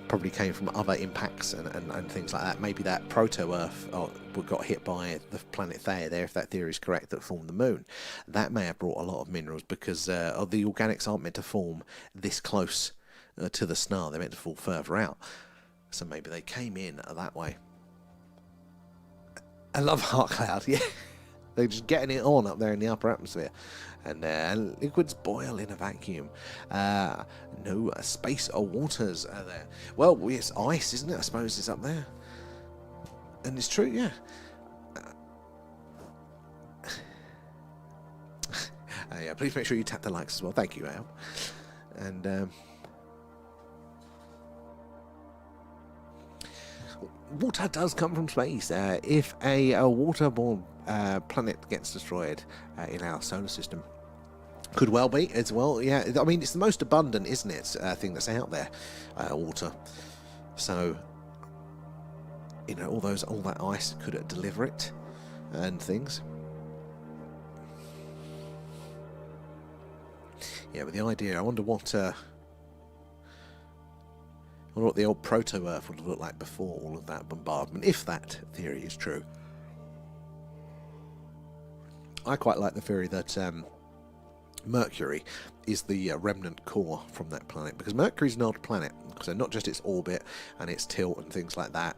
Speaker 1: probably came from other impacts and things like that. Maybe that proto-Earth got hit by the planet Theia there, if that theory is correct, that formed the moon. That may have brought a lot of minerals, because the organics aren't meant to form this close to the star. They're meant to fall further out. So maybe they came in that way. I love heart cloud, yeah. They're just getting it on up there in the upper atmosphere. And liquids boil in a vacuum. No space or waters are there. Well, it's ice, isn't it? I suppose it's up there. And it's true, yeah. Yeah, please make sure you tap the likes as well. Thank you, Al. And water does come from space. If a waterborne planet gets destroyed in our solar system, could well be as well. Yeah, I mean it's the most abundant, isn't it? Thing that's out there, water. So you know, all that ice could deliver it and things. Yeah, but the idea, I wonder what the old proto-Earth would look like before all of that bombardment, if that theory is true. I quite like the theory that Mercury is the remnant core from that planet, because Mercury's an odd planet, so not just its orbit and its tilt and things like that,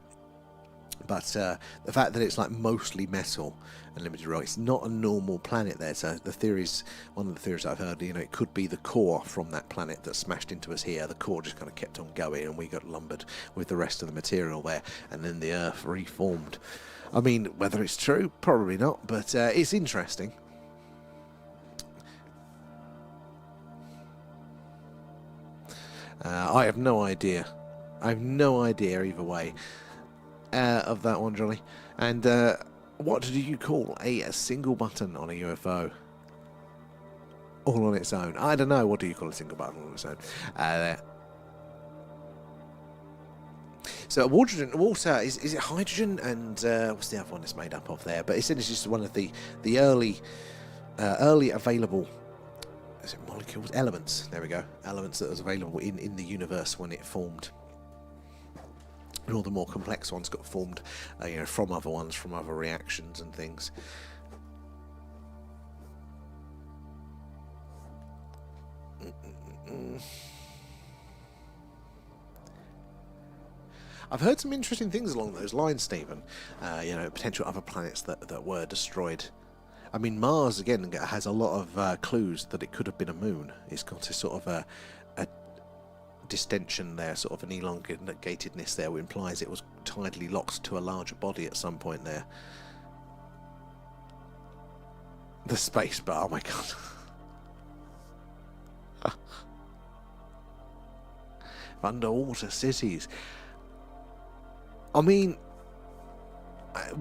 Speaker 1: but the fact that it's like mostly metal and limited rock, it's not a normal planet there. So the theories, one of the theories I've heard, you know, it could be the core from that planet that smashed into us here. The core just kind of kept on going, and we got lumbered with the rest of the material there, and then the Earth reformed. I mean, whether it's true, probably not, but it's interesting. I have no idea. I have no idea either way. Of that one, Johnny. And what do you call a single button on a UFO? All on its own. I don't know. What do you call a single button on its own? So water is it hydrogen and what's the other one it's made up of there? But it's just one of the early available, is it molecules? Elements. There we go. Elements that was available in the universe when it formed. And all the more complex ones got formed, you know, from other ones, from other reactions and things. I've heard some interesting things along those lines, Stephen. You know, potential other planets that were destroyed. I mean, Mars, again, has a lot of clues that it could have been a moon. It's got a sort of a distension there, sort of an elongatedness there, which implies it was tidally locked to a larger body at some point there. The space bar, oh my god. Underwater cities. I mean,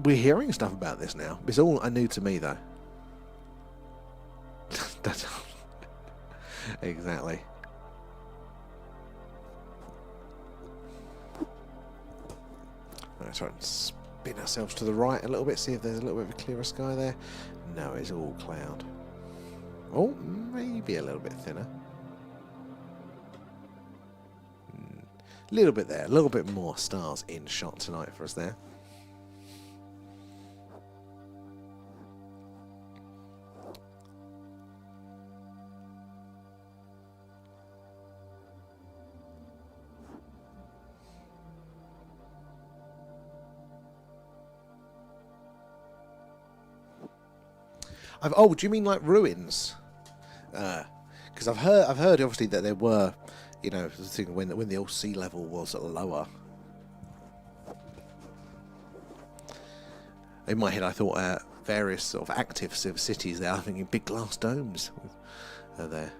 Speaker 1: we're hearing stuff about this now. It's all new to me, though. That's exactly. Let's try and spin ourselves to the right a little bit, see if there's a little bit of a clearer sky there. No, it's all cloud. Oh, maybe a little bit thinner. A little bit there, a little bit more stars in shot tonight for us there. Oh, do you mean like ruins? Because I've heard obviously that there were, you know, when the old sea level was lower. In my head, I thought various sort of active cities there. I'm thinking big glass domes are there.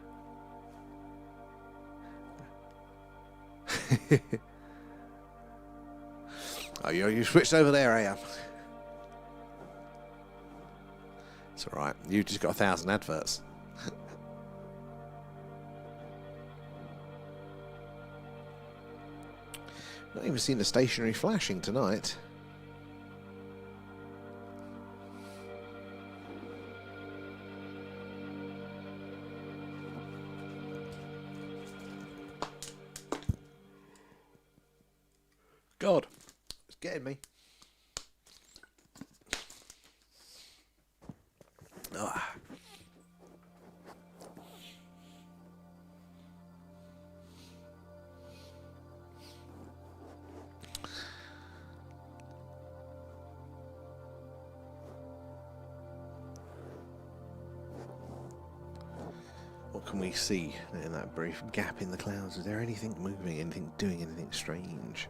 Speaker 1: Oh, you switched over there, I am. It's alright, you just got 1,000 adverts. Not even seen the stationary flashing tonight. God, it's getting me. Ah. What can we see in that brief gap in the clouds? Is there anything moving, anything doing anything strange?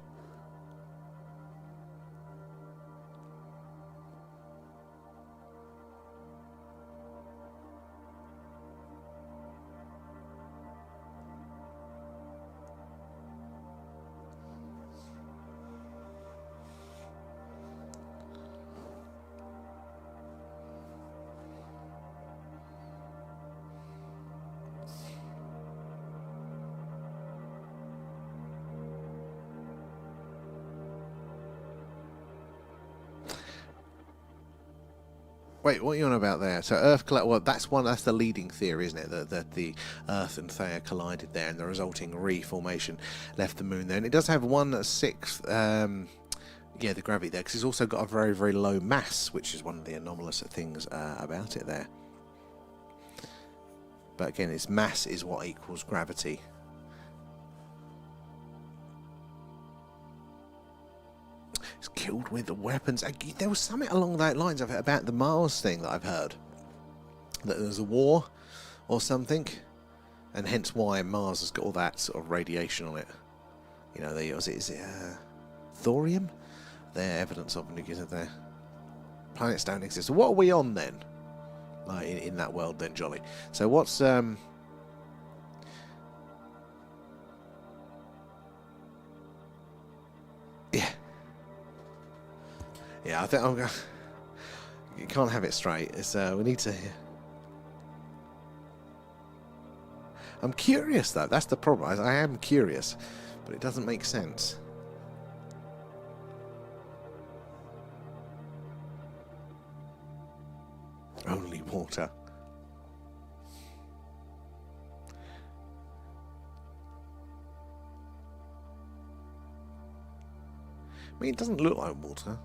Speaker 1: Wait, what are you on about there? So Earth well, that's the leading theory, isn't it? That the Earth and Theia collided there, and the resulting reformation left the Moon there. And it does have 1/6, the gravity there, because it's also got a very, very low mass, which is one of the anomalous things about it there. But again, its mass is what equals gravity. It's killed with weapons. There was something along those lines about the Mars thing that I've heard. That there's a war or something, and hence why Mars has got all that sort of radiation on it. You know, is it thorium? Their evidence of it, isn't there? Planets don't exist. So what are we on then? Like in that world then, Jolly. So what's Yeah, I think I'm going. You can't have it straight. It's we need to. I'm curious though. That's the problem. I am curious, but it doesn't make sense. Only water. I mean, it doesn't look like water.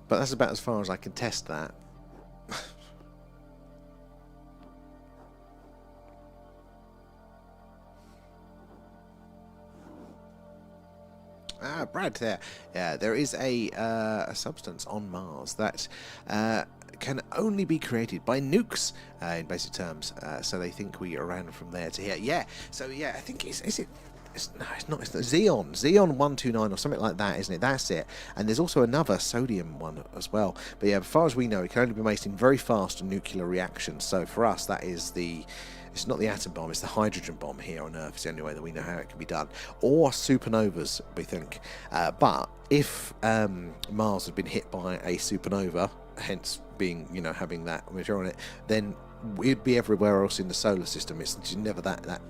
Speaker 1: But that's about as far as I can test that. Brad there. Yeah, there is a substance on Mars that can only be created by nukes, in basic terms. So they think we ran from there to here. Yeah, so yeah, I think is it... No, it's not. It's Xeon 129 or something like that, isn't it? That's it. And there's also another sodium one as well. But yeah, as far as we know, it can only be made in very fast nuclear reactions. So for us, that is it's not the atom bomb, it's the hydrogen bomb here on Earth. It's the only way that we know how it can be done. Or supernovas, we think. But if Mars had been hit by a supernova, hence being, having that material on it, then it'd be everywhere else in the solar system. It's never that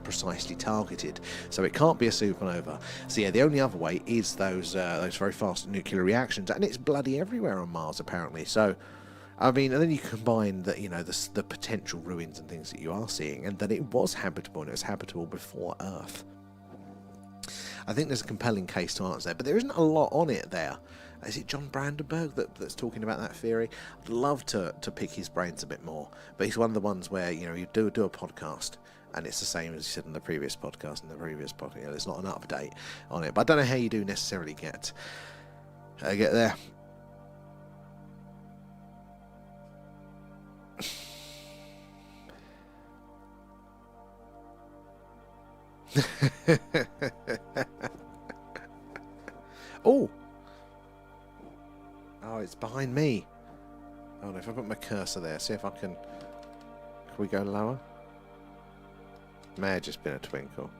Speaker 1: precisely targeted, so it can't be a supernova. So yeah, the only other way is those very fast nuclear reactions, and it's bloody everywhere on Mars apparently. So I mean, and then you combine that, the potential ruins and things that you are seeing, and that it was habitable, and it was habitable before Earth. I think there's a compelling case to answer there, but there isn't a lot on it there. Is it John Brandenburg that's talking about that theory? I'd love to pick his brains a bit more, but he's one of the ones where you do a podcast. And it's the same as you said in the previous podcast. There's not an update on it. But I don't know how you do necessarily get there. Oh, it's behind me. Oh no! If I put my cursor there, see if I can. Can we go lower? May have just been a twinkle.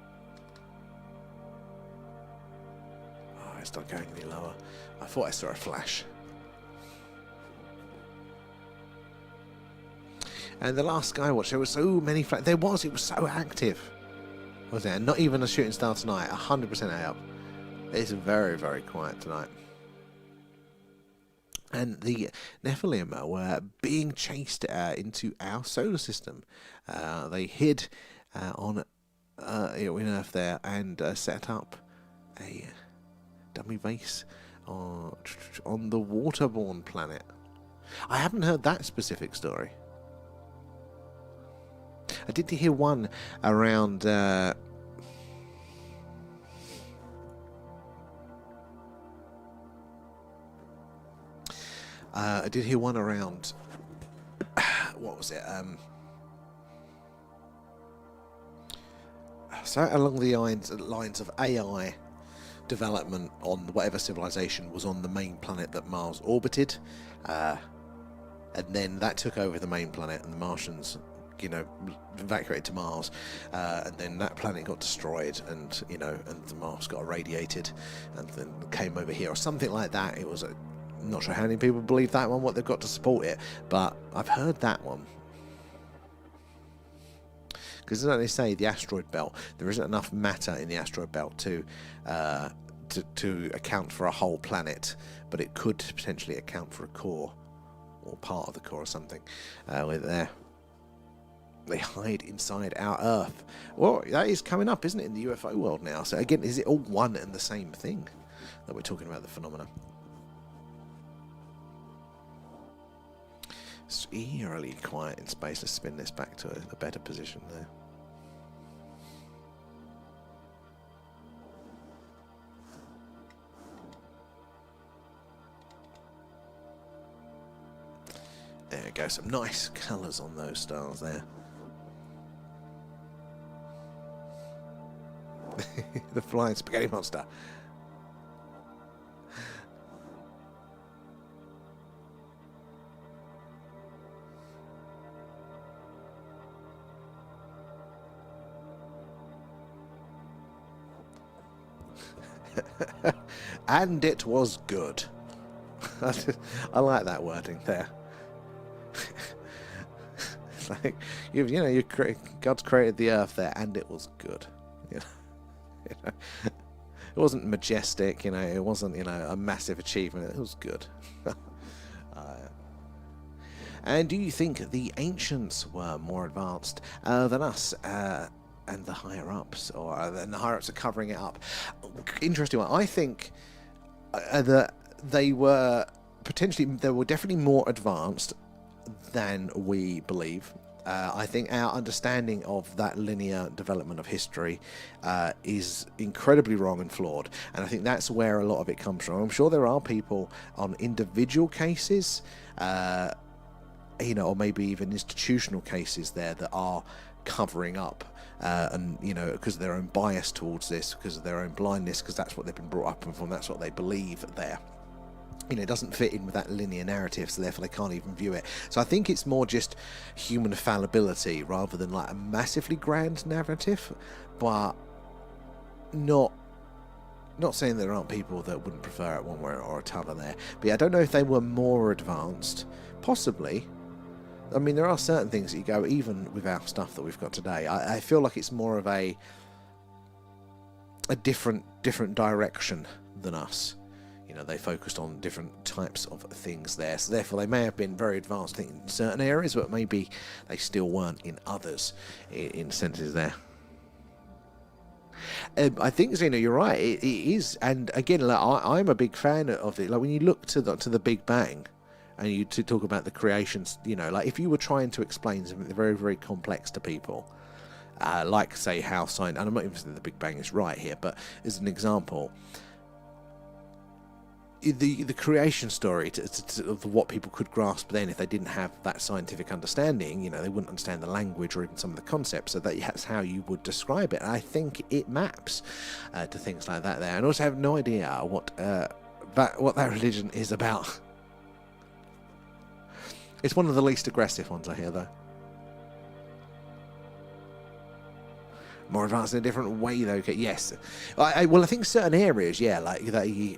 Speaker 1: Oh, it's not going any lower. I thought I saw a flash. And the last skywatch, there were so many flashes. It was so active. Was it? Not even a shooting star tonight. 100% out. It's very, very quiet tonight. And the Nephilim were being chased into our solar system. They hid on Earth there and set up a dummy base on the waterborne planet. I haven't heard that specific story. I did hear one around what was it? So along the lines of AI development on whatever civilization was on the main planet that Mars orbited, and then that took over the main planet, and the Martians, evacuated to Mars, and then that planet got destroyed, and and the Mars got irradiated, and then came over here or something like that. It was I'm not sure how many people believe that one, what they've got to support it, but I've heard that one. Because as they say, the asteroid belt, there isn't enough matter in the asteroid belt to account for a whole planet, but it could potentially account for a core or part of the core or something. They hide inside our Earth. Well, that is coming up, isn't it, in the UFO world now? So again, is it all one and the same thing that we're talking about, the phenomena? It's eerily quiet in space. Let's spin this back to a better position there. There we go, some nice colours on those stars there. The flying spaghetti monster. And it was good. I like that wording there. It's like God's created the earth there, and it was good. It wasn't majestic. It wasn't a massive achievement. It was good. And do you think the ancients were more advanced than us? And the higher ups, and the higher ups are covering it up? Interesting one. I think that they were definitely more advanced than we believe. I think our understanding of that linear development of history is incredibly wrong and flawed, and I think that's where a lot of it comes from. I'm sure there are people on individual cases, or maybe even institutional cases there that are covering up, and because of their own bias towards this, because of their own blindness, because that's what they've been brought up from, that's what they believe there. It doesn't fit in with that linear narrative, so therefore they can't even view it. So I think it's more just human fallibility rather than like a massively grand narrative, but not saying there aren't people that wouldn't prefer it one way or another there. But yeah, I don't know if they were more advanced. Possibly. I mean, there are certain things that you go, even with our stuff that we've got today, I feel like it's more of a different direction than us. They focused on different types of things there, so therefore they may have been very advanced in certain areas, but maybe they still weren't in others, in senses there. I think, Zeno, you're right. It is, and again, I'm a big fan of it. Like when you look to the Big Bang, and you to talk about the creations, like if you were trying to explain something very, very complex to people, like say how science, and I'm not even saying the Big Bang is right here, but as an example, the creation story of what people could grasp then, if they didn't have that scientific understanding, they wouldn't understand the language or even some of the concepts, so that's how you would describe it. And I think it maps to things like that there. And also have no idea what that religion is about. It's one of the least aggressive ones I hear, though. More advanced in a different way, though. Okay, yes. I think certain areas, yeah, like they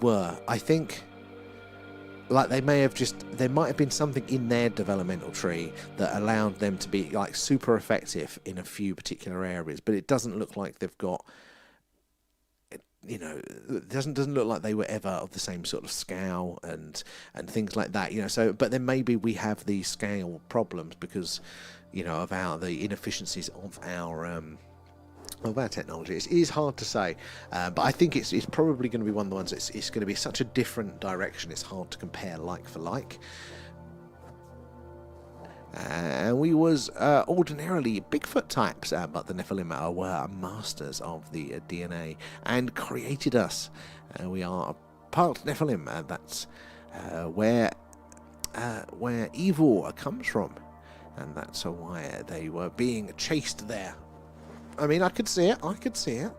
Speaker 1: were. I think, like there might have been something in their developmental tree that allowed them to be like super effective in a few particular areas, but it doesn't look like they've got. It doesn't look like they were ever of the same sort of scale and things like that. So but then maybe we have these scale problems because of the inefficiencies of our technology. It is hard to say, but I think it's probably going to be one of the ones it's going to be such a different direction. It's hard to compare like for like. And we was ordinarily Bigfoot types, but the Nephilim were masters of the DNA and created us. We are part Nephilim. That's where where evil comes from, and that's why they were being chased there. I mean, I could see it. I could see it.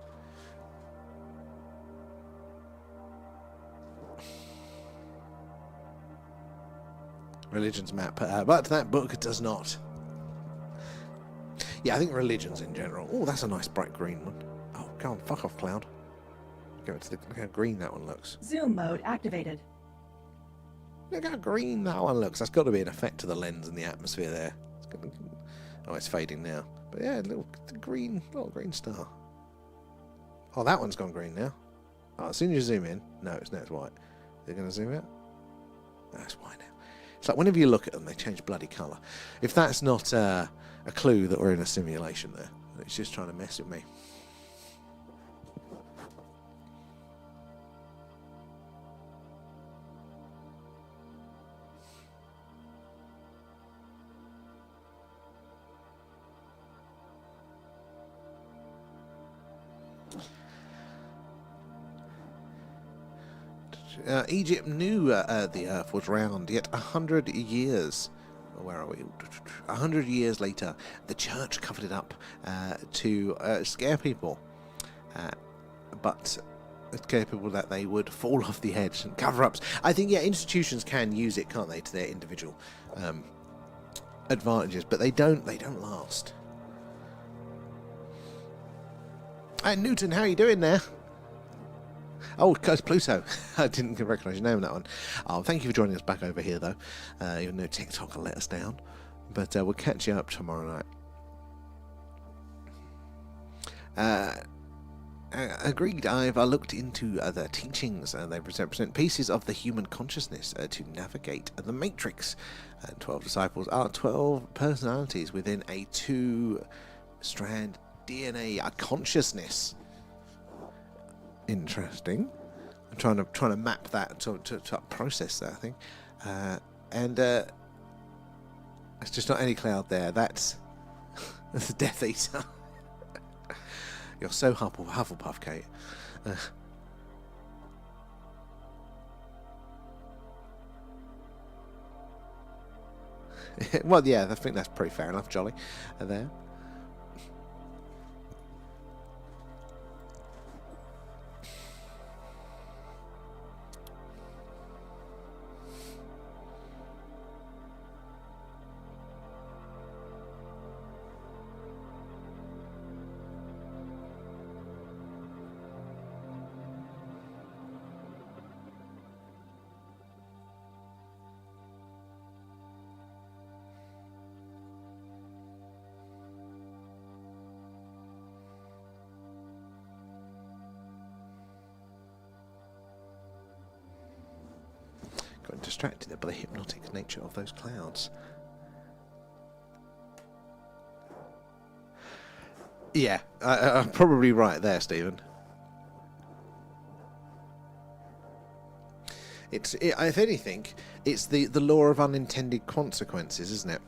Speaker 1: Religions map, but that book does not. Yeah, I think religions in general. Oh, that's a nice bright green one. Oh, go on, fuck off, cloud. Look how green that one looks.
Speaker 3: Zoom mode activated.
Speaker 1: Look how green that one looks. That's got to be an effect to the lens and the atmosphere there. Oh, it's fading now. But yeah, little green star. Oh, that one's gone green now. Oh, as soon as you zoom in, no, it's white. They're going to zoom out. No, it's white now. It's like whenever you look at them, they change bloody colour. If that's not a clue that we're in a simulation there, it's just trying to mess with me. Egypt knew the Earth was round, yet 100 years. Where are we? 100 years later, the church covered it up to scare people, but scare people that they would fall off the edge. And cover-ups. I think institutions can use it, can't they, to their individual advantages, but they don't last. Hey, Newton, how are you doing there? Oh, it's Pluto. I didn't recognise your name on that one. Oh, thank you for joining us back over here, though. Even though TikTok will let us down. But we'll catch you up tomorrow night. Agreed. I've looked into the teachings. They represent pieces of the human consciousness to navigate the Matrix. 12 disciples are 12 personalities within a 2-strand DNA consciousness. Interesting. I'm trying to map that to process that, I think. And it's just not any cloud there. That's the Death Eater. You're so Hufflepuff, Kate. Well, yeah, I think that's pretty fair enough, Jolly. There. Got distracted there by the hypnotic nature of those clouds. Yeah, I'm probably right there, Stephen. If anything, it's the law of unintended consequences, isn't it?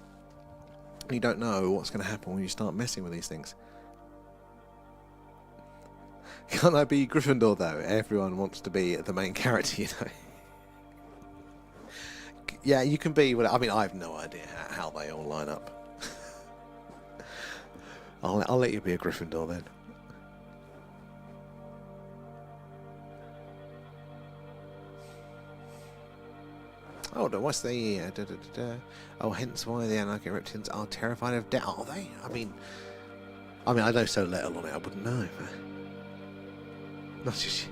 Speaker 1: You don't know what's going to happen when you start messing with these things. Can't I be Gryffindor, though? Everyone wants to be the main character, you know. Yeah, you can be. I mean, I have no idea how they all line up. I'll let you be a Gryffindor then. Oh, what's the Oh, hence why the anarchic reptilians are terrified of death. Are they? I mean, I know so little on it. I wouldn't know. But not just.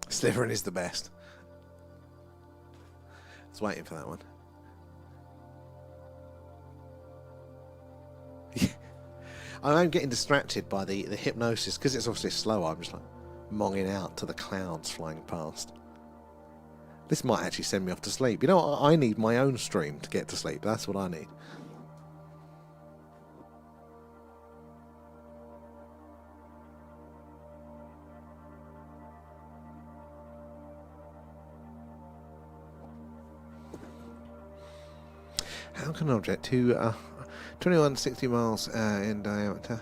Speaker 1: Slytherin is the best. I was waiting for that one. I'm getting distracted by the hypnosis because it's obviously slow. I'm just like monging out to the clouds flying past. This might actually send me off to sleep. You know what? I need my own stream to get to sleep. That's what I need. How can an object to 2160 miles in diameter,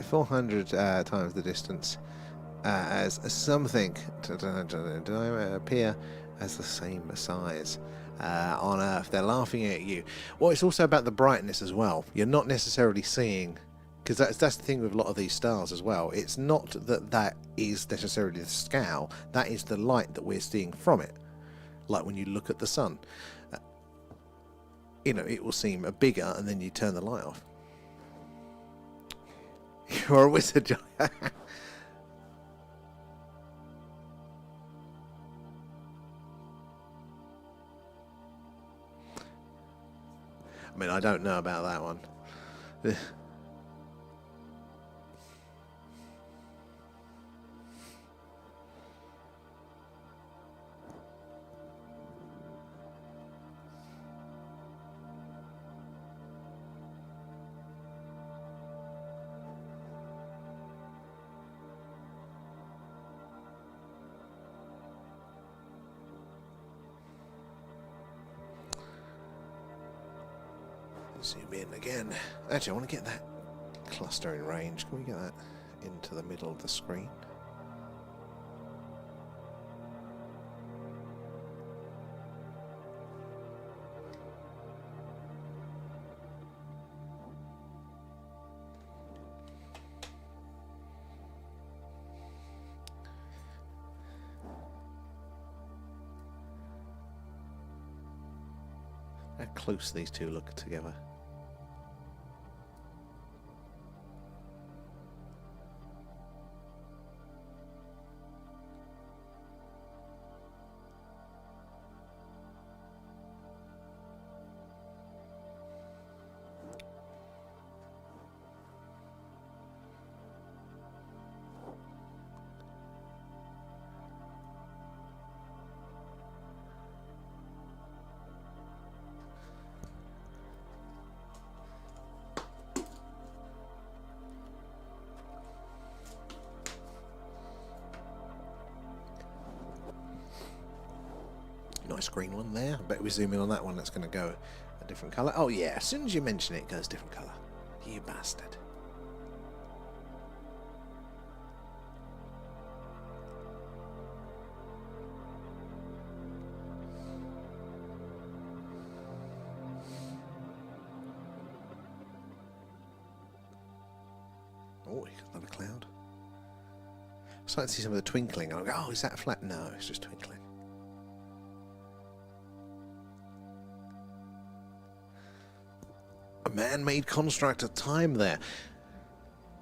Speaker 1: 400 times the distance, as something to appear as the same size on Earth? They're laughing at you. Well, it's also about the brightness as well. You're not necessarily seeing, because that's the thing with a lot of these stars as well. It's not that is necessarily the scale. That is the light that we're seeing from it. Like when you look at the sun, it will seem bigger, and then you turn the light off. You're a wizard, John. I mean, I don't know about that one. Zoom in again. Actually, I want to get that cluster in range. Can we get that into the middle of the screen? How close these two look together. Nice green one there. I bet we zoom in on that one, that's going to go a different colour. Oh yeah, as soon as you mention it, it goes different colour. You bastard. Oh, he's got another cloud. I'm starting to see some of the twinkling. I go, oh, is that a flat? No, it's just twinkling. A man-made construct of time there.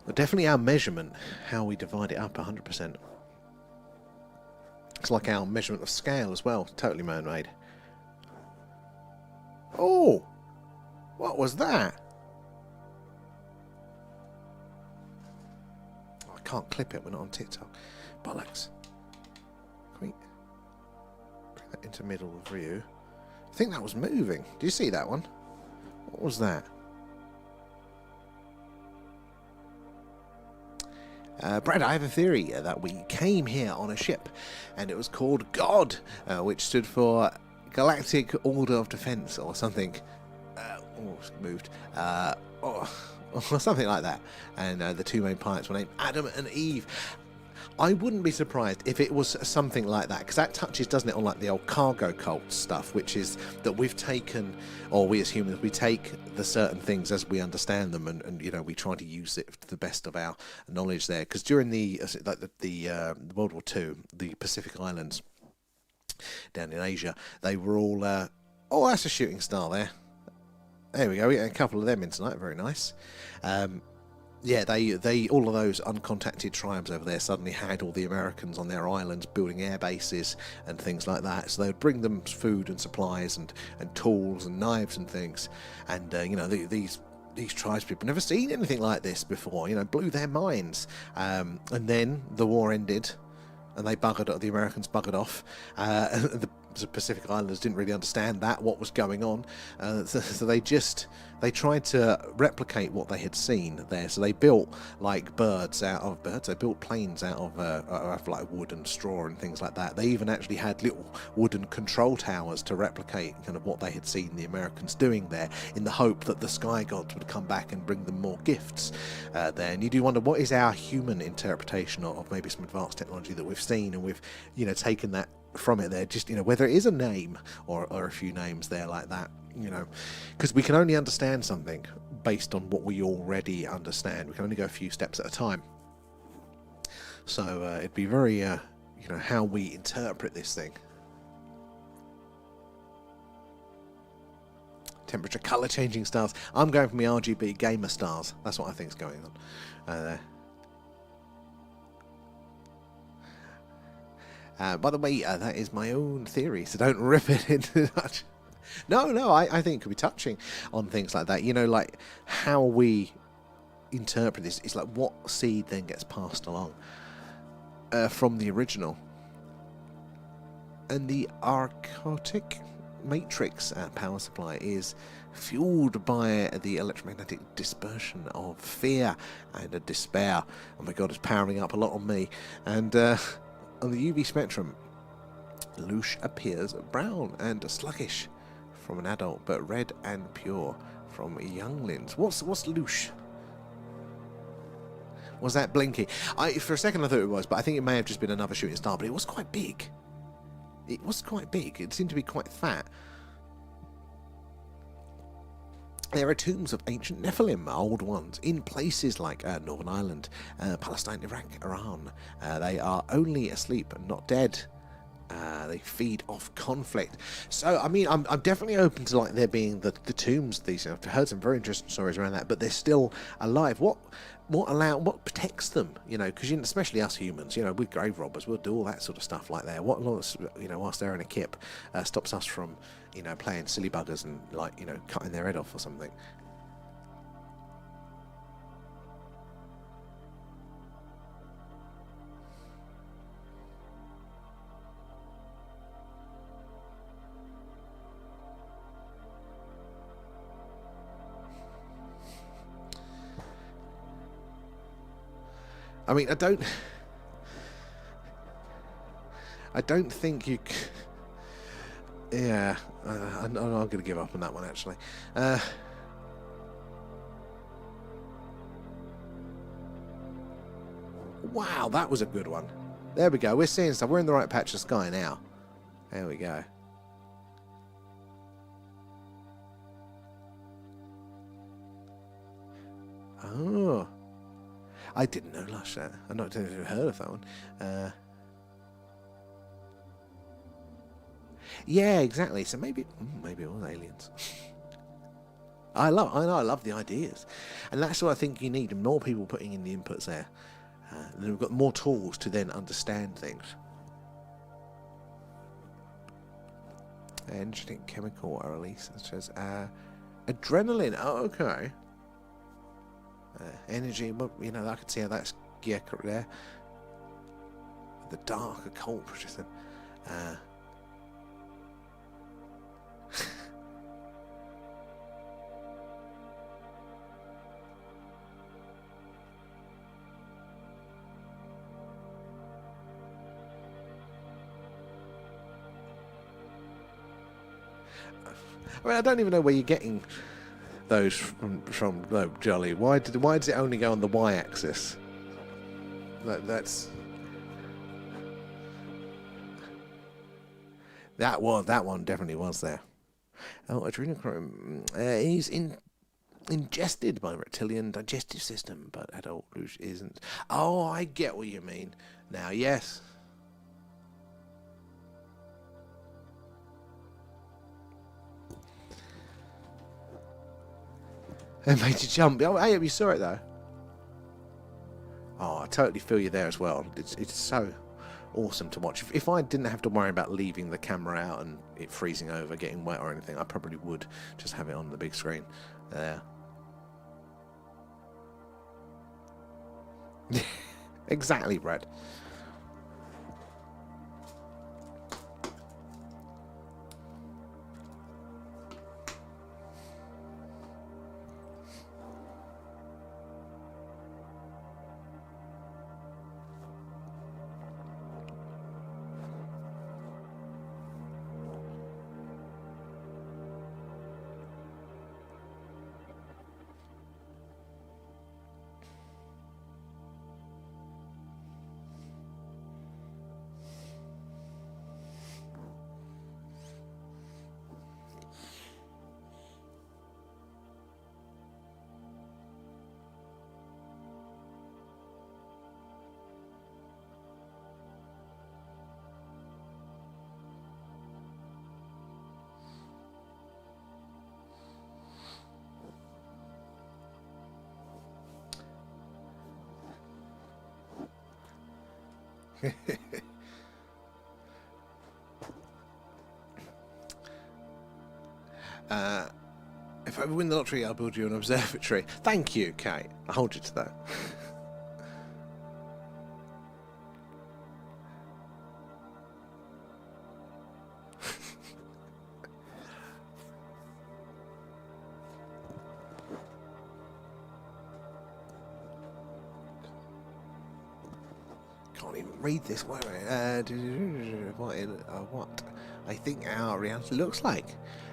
Speaker 1: But definitely our measurement, how we divide it up 100%. It's like our measurement of scale as well. Totally man-made. Oh! What was that? Oh, I can't clip it, we're not on TikTok. Bollocks. Can we bring that into middle view? I think that was moving. Do you see that one? What was that? Brad, I have a theory that we came here on a ship, and it was called God, which stood for Galactic Order of Defense or something. Oh, it's moved. Or something like that. And the two main pilots were named Adam and Eve. I wouldn't be surprised if it was something like that, because that touches, doesn't it, on like the old cargo cult stuff, which is that we've taken, or we as humans, we take the certain things as we understand them, and we try to use it to the best of our knowledge there. Because during the World War II, the Pacific Islands down in Asia, they were all oh, that's a shooting star there. There we go. We got a couple of them in tonight. Very nice. Yeah, they all of those uncontacted tribes over there suddenly had all the Americans on their islands building air bases and things like that. So they would bring them food and supplies and tools and knives and things. And these tribes people never seen anything like this before. Blew their minds. And then the war ended, and the Americans buggered off. Pacific Islanders didn't really understand what was going on, so they tried to replicate what they had seen there. So they built like birds out of birds. They built planes out of like wood and straw and things like that. They even actually had little wooden control towers to replicate kind of what they had seen the Americans doing there, in the hope that the sky gods would come back and bring them more gifts there. And you do wonder, what is our human interpretation of maybe some advanced technology that we've seen, and we've taken that from it there, just whether it is a name or a few names there like that, because we can only understand something based on what we already understand. We can only go a few steps at a time. So it'd be very how we interpret this thing. Temperature, color changing stars. I'm going for my RGB gamer stars. That's what I think's going on there. By the way, that is my own theory, so don't rip it into much. No, I think it could be touching on things like that. Like how we interpret this. It's like what seed then gets passed along from the original. And the archotic matrix power supply is fueled by the electromagnetic dispersion of fear and despair. Oh my god, it's powering up a lot on me. And on the UV spectrum, louche appears brown and sluggish from an adult, but red and pure from younglings. What's louche? Was that blinky? For a second I thought it was, but I think it may have just been another shooting star, but it was quite big. It was quite big. It seemed to be quite fat. There are tombs of ancient Nephilim, old ones, in places like Northern Ireland, Palestine, Iraq, Iran. They are only asleep and not dead. They feed off conflict. So, I mean, I'm definitely open to like there being the tombs. These, I've heard some very interesting stories around that, but they're still alive. What protects them? Because especially us humans, we're grave robbers. We'll do all that sort of stuff like that. What, whilst they're in a kip, stops us from, playing silly buggers and like, cutting their head off or something. I mean, I don't think you. Yeah, I'm going to give up on that one actually. Wow, that was a good one. There we go. We're seeing stuff. We're in the right patch of sky now. There we go. Oh. I didn't know Lush that. I don't think I've heard of that one. Yeah, exactly. So maybe it was aliens. I love the ideas, and that's what I think you need. More people putting in the inputs there. Then we've got more tools to then understand things. Interesting chemical release such as adrenaline. Oh, okay. Energy, well, I could see how that's there. The dark occult processing. I mean, I don't even know where you're getting those from Jolly. Why does it only go on the y-axis? That one definitely was there. Oh, adrenochrome is ingested by reptilian digestive system, but adult rouge isn't. Oh, I get what you mean now. Yes. It made you jump. Oh, hey, you saw it though. Oh, I totally feel you there as well. It's so awesome to watch. If I didn't have to worry about leaving the camera out and it freezing over, getting wet or anything, I probably would just have it on the big screen. There. Exactly, Brad. If I ever win the lottery, I'll build you an observatory. Thank you, Kate. I'll hold you to that. Can't even read this. What I think our reality looks like,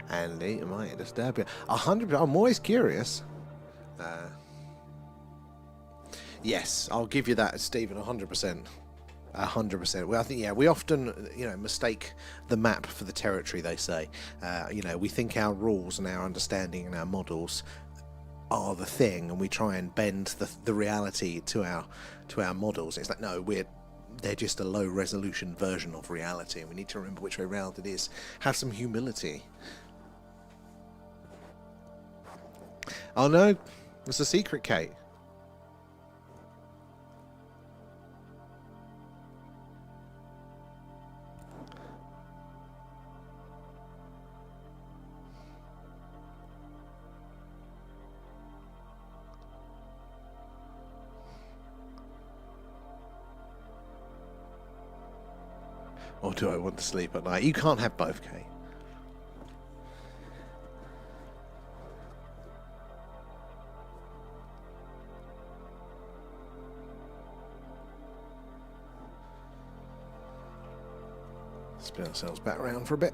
Speaker 1: and it might disturb you. 100%. I'm always curious. Yes, I'll give you that, Stephen. 100%. 100%. Well, I think we often mistake the map for the territory. They say, we think our rules and our understanding and our models are the thing, and we try and bend the reality to our models. It's like, no, they're just a low resolution version of reality, and we need to remember which way round it is. Have some humility. Oh no, it's a secret, Kate. Or do I want to sleep at night? You can't have both, Kate. Spin ourselves back around for a bit.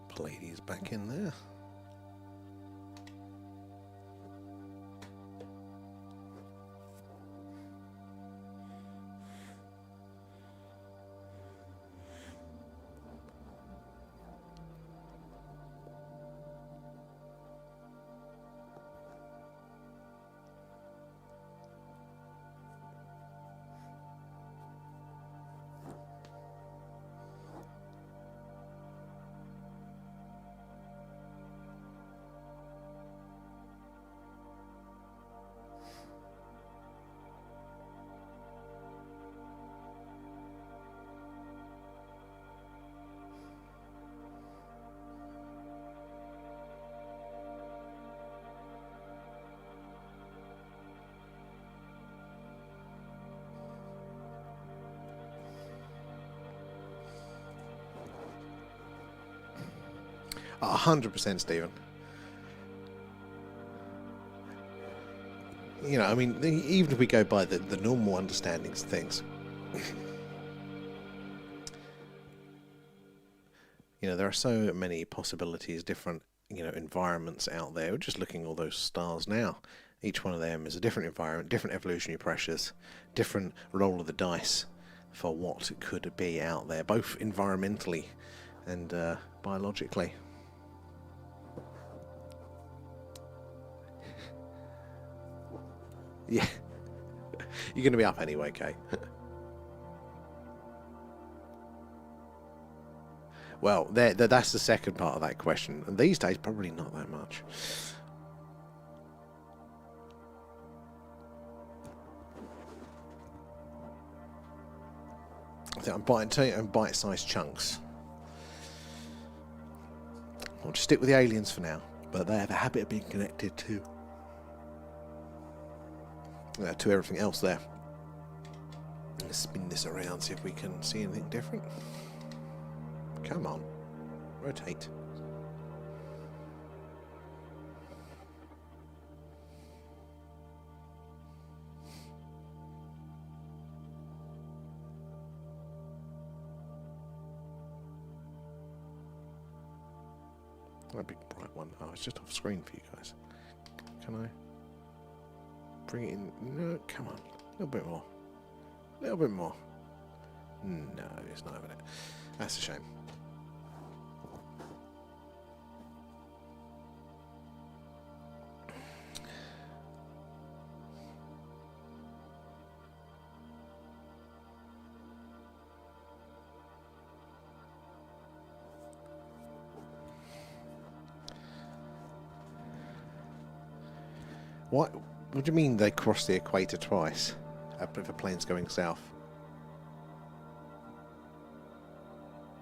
Speaker 1: Palladium's back in there. Oh, 100%, Stephen. I mean, even if we go by the normal understandings of things, there are so many possibilities, different, environments out there. We're just looking at all those stars now. Each one of them is a different environment, different evolutionary pressures, different roll of the dice for what could be out there, both environmentally and biologically. Yeah, you're going to be up anyway, Kate. Well, that's the second part of that question. And these days, probably not that much. I think I'm biting in bite-sized chunks. I'll just stick with the aliens for now, but they have a habit of being connected to everything else there. Let's spin this around, see if we can see anything different. Come on, rotate. A big bright one. Oh, it's just off screen for you guys. Can I bring it in? No, come on. A little bit more. A little bit more. No, it's not having it. That's a shame. What do you mean they cross the equator twice? If a plane's going south.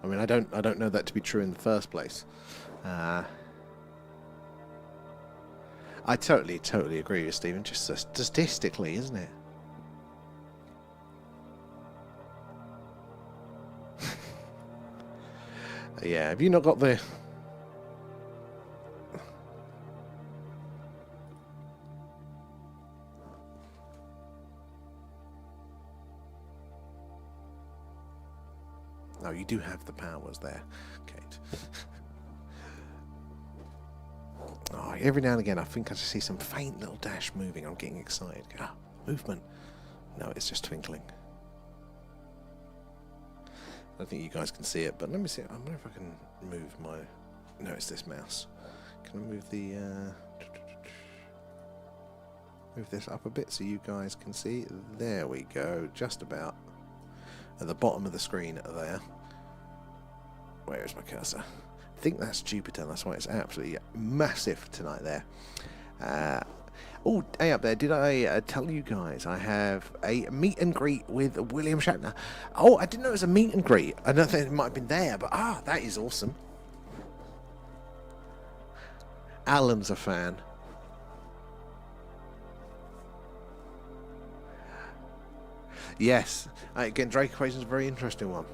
Speaker 1: I mean, I don't know that to be true in the first place. I totally agree with Stephen. Just statistically, isn't it? Yeah. Have you not got the? Oh, you do have the powers there, Kate. Oh, every now and again, I think I just see some faint little dash moving. I'm getting excited. Ah, movement. No, it's just twinkling. I don't think you guys can see it, but let me see. I wonder if I can move my... No, it's this mouse. Can I move the... Move this up a bit so you guys can see? There we go. Just about. At the bottom of the screen there. Where is my cursor? I think that's Jupiter. That's why it's absolutely massive tonight there. Oh, hey up there, did I tell you guys I have a meet and greet with William Shatner? Oh, I didn't know it was a meet and greet. I don't think it might have been there, but that is awesome. Alan's a fan. Yes, again, Drake equation is a very interesting one.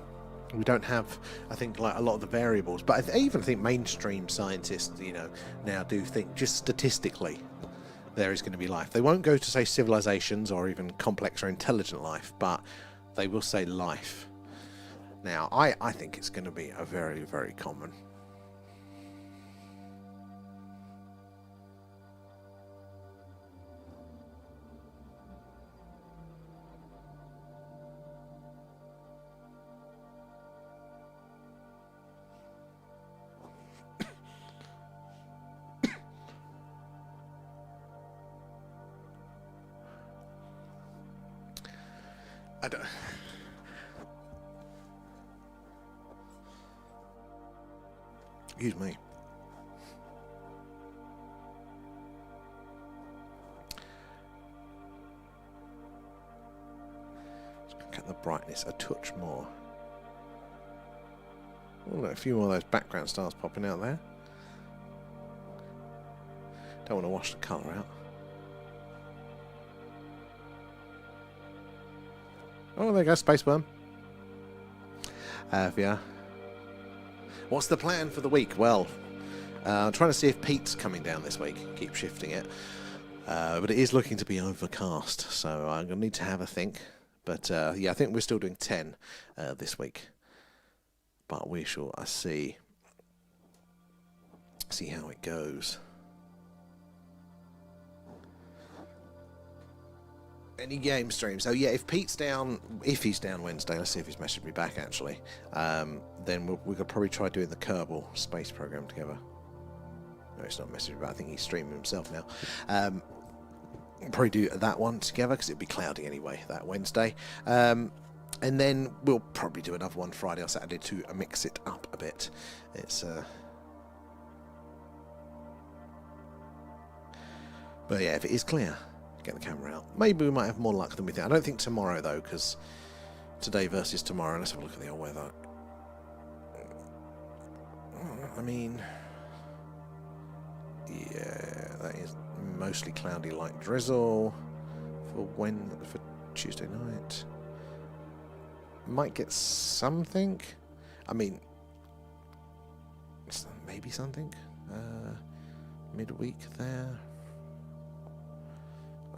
Speaker 1: We don't have, I think, like a lot of the variables, but I even think mainstream scientists, you know, now do think just statistically there is going to be life. They won't go to say civilizations or even complex or intelligent life, but they will say life. Now, I think it's going to be a very, very common. I don't... Excuse me. Let's get the brightness a touch more. Oh, look, a few more of those background stars popping out there. Don't want to wash the colour out. Oh, there goes Spaceworm. Yeah. What's the plan for the week? Well, I'm trying to see if Pete's coming down this week. Keep shifting it. But it is looking to be overcast, so I'm going to need to have a think. But, yeah, I think we're still doing 10 this week. But we shall see how it goes. Any game streams? So yeah, if Pete's down, if he's down Wednesday, let's see if he's messaged me back actually. Then we could probably try doing the Kerbal space program together. No, he's not messaged me back. I think he's streaming himself now. Probably do that one together because it'd be cloudy anyway that Wednesday. And then we'll probably do another one Friday or Saturday to mix it up a bit. It's but yeah, if it is clear, get the camera out. Maybe we might have more luck than we think. I don't think tomorrow though, because today versus tomorrow. Let's have a look at the old weather. I mean, yeah, that is mostly cloudy, light drizzle for Tuesday night. Might get something. I mean, maybe something midweek there.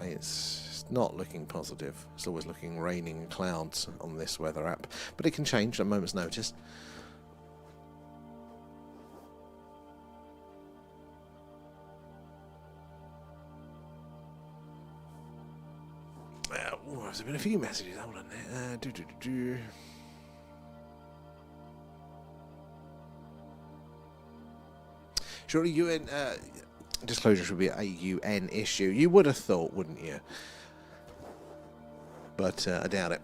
Speaker 1: It's not looking positive. It's always looking raining and clouds on this weather app, but it can change at a moment's notice. There's been a few messages. Hold on there. Surely UN disclosure should be a UN issue. You would have thought, wouldn't you? But I doubt it.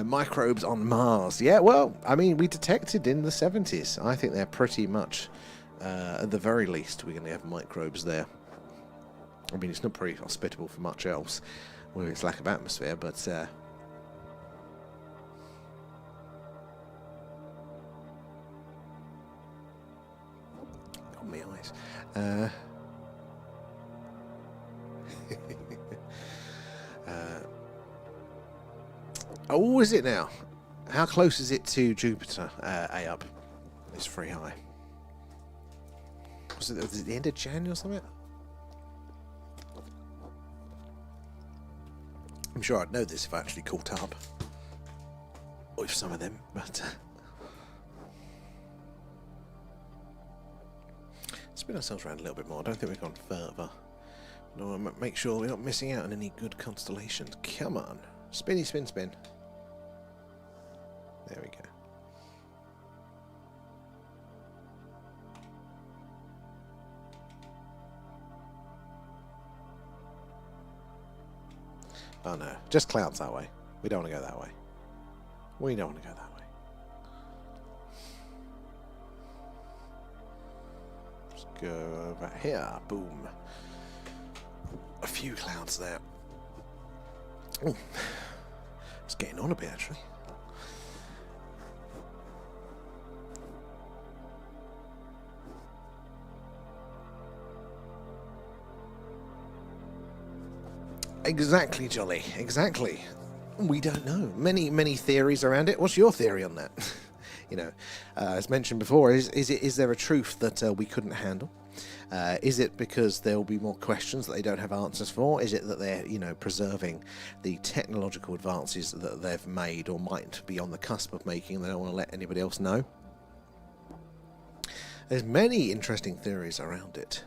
Speaker 1: Microbes on Mars. Yeah, well, I mean, we detected in the 70s. I think they're pretty much, at the very least, we're going to have microbes there. I mean, it's not very hospitable for much else with its lack of atmosphere, but got me eyes. Oh, is it now? How close is it to Jupiter? A up. It's very high. Was it the end of January or something? I'm sure I'd know this if I actually caught up with some of them, but spin ourselves around a little bit more. I don't think we've gone further. I want to make sure we're not missing out on any good constellations. Come on. Spinny, spin, spin. There we go. Oh no, just clouds that way. We don't want to go that way. We don't want to go that way. Just go over here. Boom. A few clouds there. Oh, it's getting on a bit actually. Exactly, Jolly. Exactly. We don't know. Many theories around it. What's your theory on that? You know, as mentioned before, is there a truth that we couldn't handle? Is it because there will be more questions that they don't have answers for? Is it that they're, you know, preserving the technological advances that they've made or might be on the cusp of making and they don't want to let anybody else know? There's many interesting theories around it.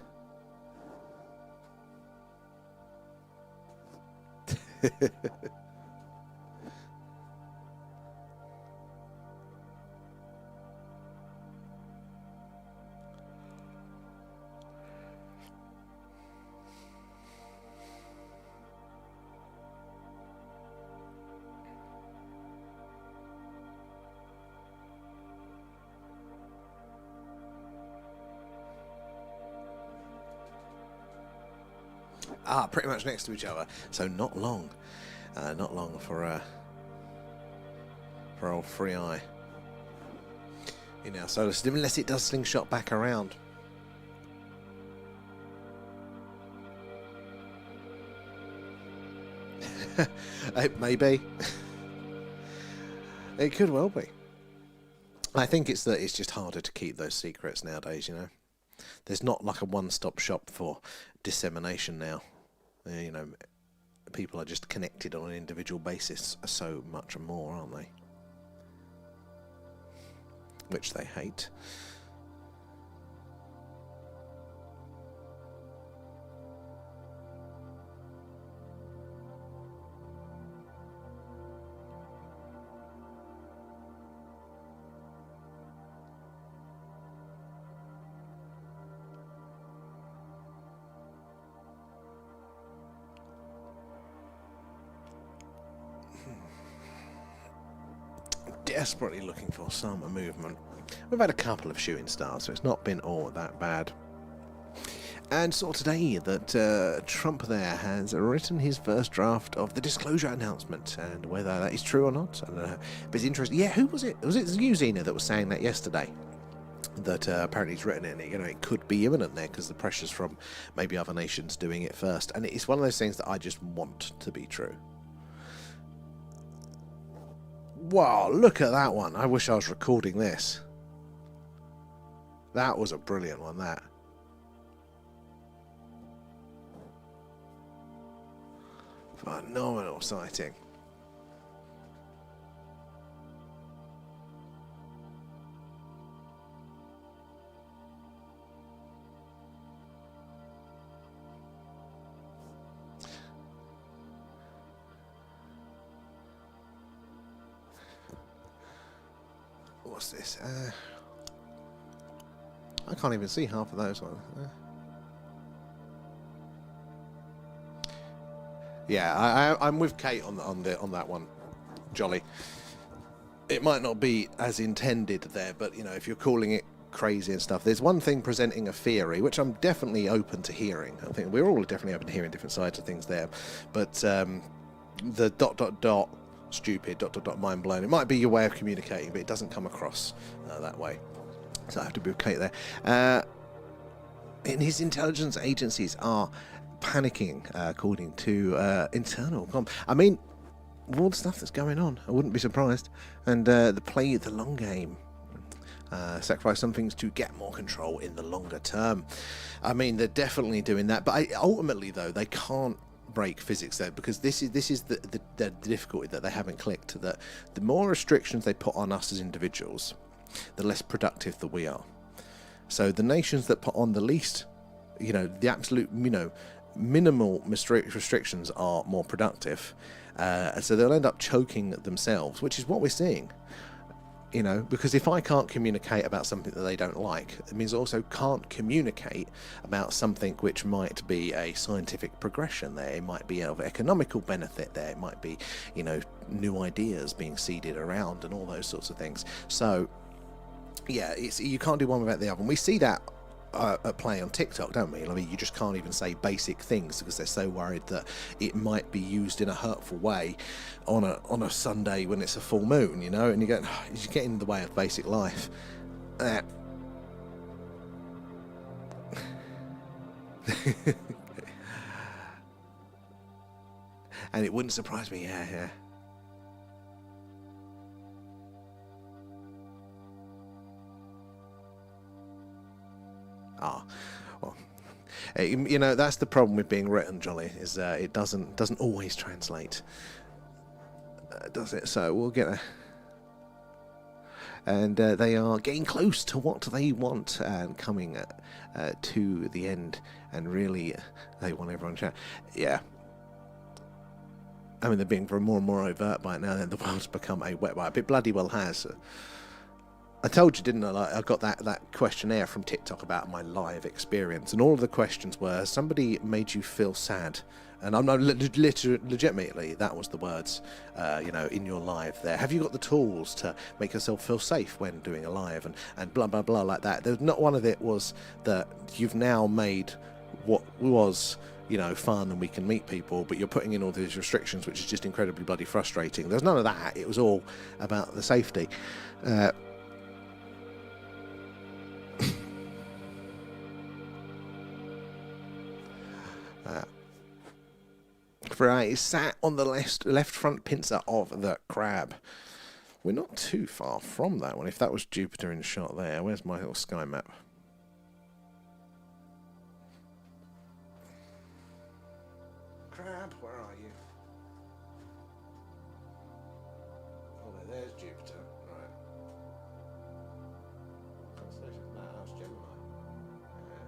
Speaker 1: Pretty much next to each other, so not long for old Free Eye in our solar system, unless it does slingshot back around. It may be. It could well be. I think it's that it's just harder to keep those secrets nowadays, you know. There's not like a one-stop shop for dissemination now. You know, people are just connected on an individual basis so much more, aren't they? Which they hate. Desperately looking for some movement. We've had a couple of shooting stars, so it's not been all that bad. And saw today that Trump there has written his first draft of the disclosure announcement, and whether that is true or not, I don't know. But it's interesting. Yeah, who was it? Was it you, Xena, that was saying that yesterday? That apparently he's written it, and, you know, it could be imminent there because the pressure's from maybe other nations doing it first. And it's one of those things that I just want to be true. Wow, look at that one. I wish I was recording this. That was a brilliant one, that. Phenomenal sighting. What's this? I can't even see half of those ones. Yeah, I'm with Kate on that one, Jolly. It might not be as intended there, but you know, if you're calling it crazy and stuff. There's one thing presenting a theory, which I'm definitely open to hearing. I think we're all definitely open to hearing different sides of things there. But the ... stupid ... mind blown. It might be your way of communicating, but it doesn't come across that way. So I have to be okay there. And his intelligence agencies are panicking, according to internal I mean, all the stuff that's going on, I wouldn't be surprised. And the play the long game. Sacrifice some things to get more control in the longer term. I mean, they're definitely doing that, but ultimately, though, they can't break physics there, because this is the difficulty that they haven't clicked, that the more restrictions they put on us as individuals, the less productive that we are. So the nations that put on the least, the absolute, minimal restrictions are more productive. So they'll end up choking themselves, which is what we're seeing. Because if I can't communicate about something that they don't like, it means I also can't communicate about something which might be a scientific progression there. It might be of economical benefit there. It might be, new ideas being seeded around and all those sorts of things. So, yeah, you can't do one without the other. And we see that at play on TikTok, don't we? I mean, you just can't even say basic things because they're so worried that it might be used in a hurtful way on a Sunday when it's a full moon, and you go, you get in the way of basic life. And it wouldn't surprise me, yeah. Well, that's the problem with being written, Jolly, is it doesn't always translate, does it? So we'll get a... And they are getting close to what they want and coming to the end, and really they want everyone to chat. Yeah. I mean, they're being more and more overt by it now, then the world's become a wet wipe. It bloody well has. I told you, didn't I? I got that questionnaire from TikTok about my live experience, and all of the questions were, somebody made you feel sad, and I'm not legitimately, that was the words, in your live there. Have you got the tools to make yourself feel safe when doing a live, and blah blah blah like that. There's not one of it was that you've now made what was fun and we can meet people, but you're putting in all these restrictions, which is just incredibly bloody frustrating. There's none of that. It was all about the safety. Is sat on the left front pincer of the crab. We're not too far from that one. If that was Jupiter in shot there, where's my little sky map? Crab, where are you? Oh, there's Jupiter. Right. Constellation? No, that's Gemini. Yeah.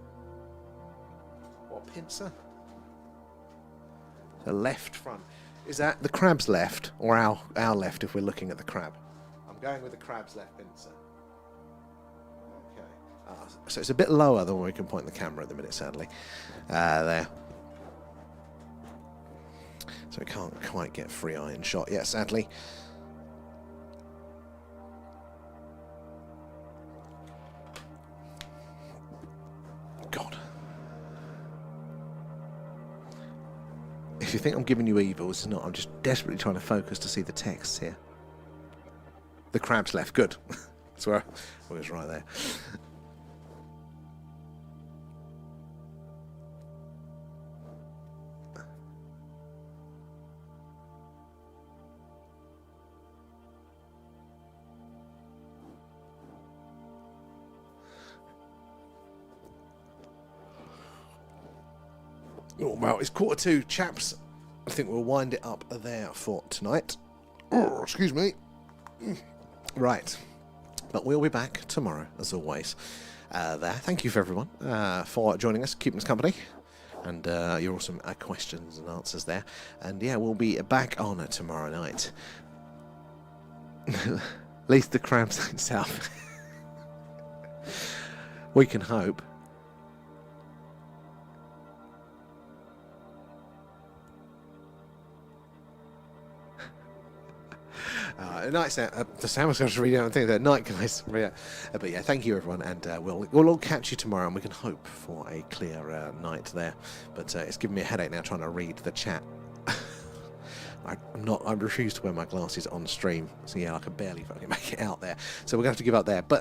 Speaker 1: What pincer? The left front. Is that the crab's left or our left if we're looking at the crab? I'm going with the crab's left pincer. Okay. So it's a bit lower than where we can point the camera at the minute, sadly. There. So we can't quite get free iron shot yet, sadly. God. If you think I'm giving you evils, it's not. I'm just desperately trying to focus to see the text here. The crab's left. Good. That's where I was right there. Oh, well, it's 1:45, chaps. I think we'll wind it up there for tonight. Oh, excuse me. Right. But we'll be back tomorrow, as always. Thank you for everyone for joining us, keeping us company. And your awesome questions and answers there. And yeah, we'll be back on tomorrow night. At least the crab's ain't south. We can hope. Night sound. The sound was going to read out. I think that night, guys. Yeah. But yeah, thank you everyone, and we'll all catch you tomorrow, and we can hope for a clear night there. But it's giving me a headache now trying to read the chat. I refuse to wear my glasses on stream, so yeah, I can barely fucking make it out there. So we're going to have to give up there. But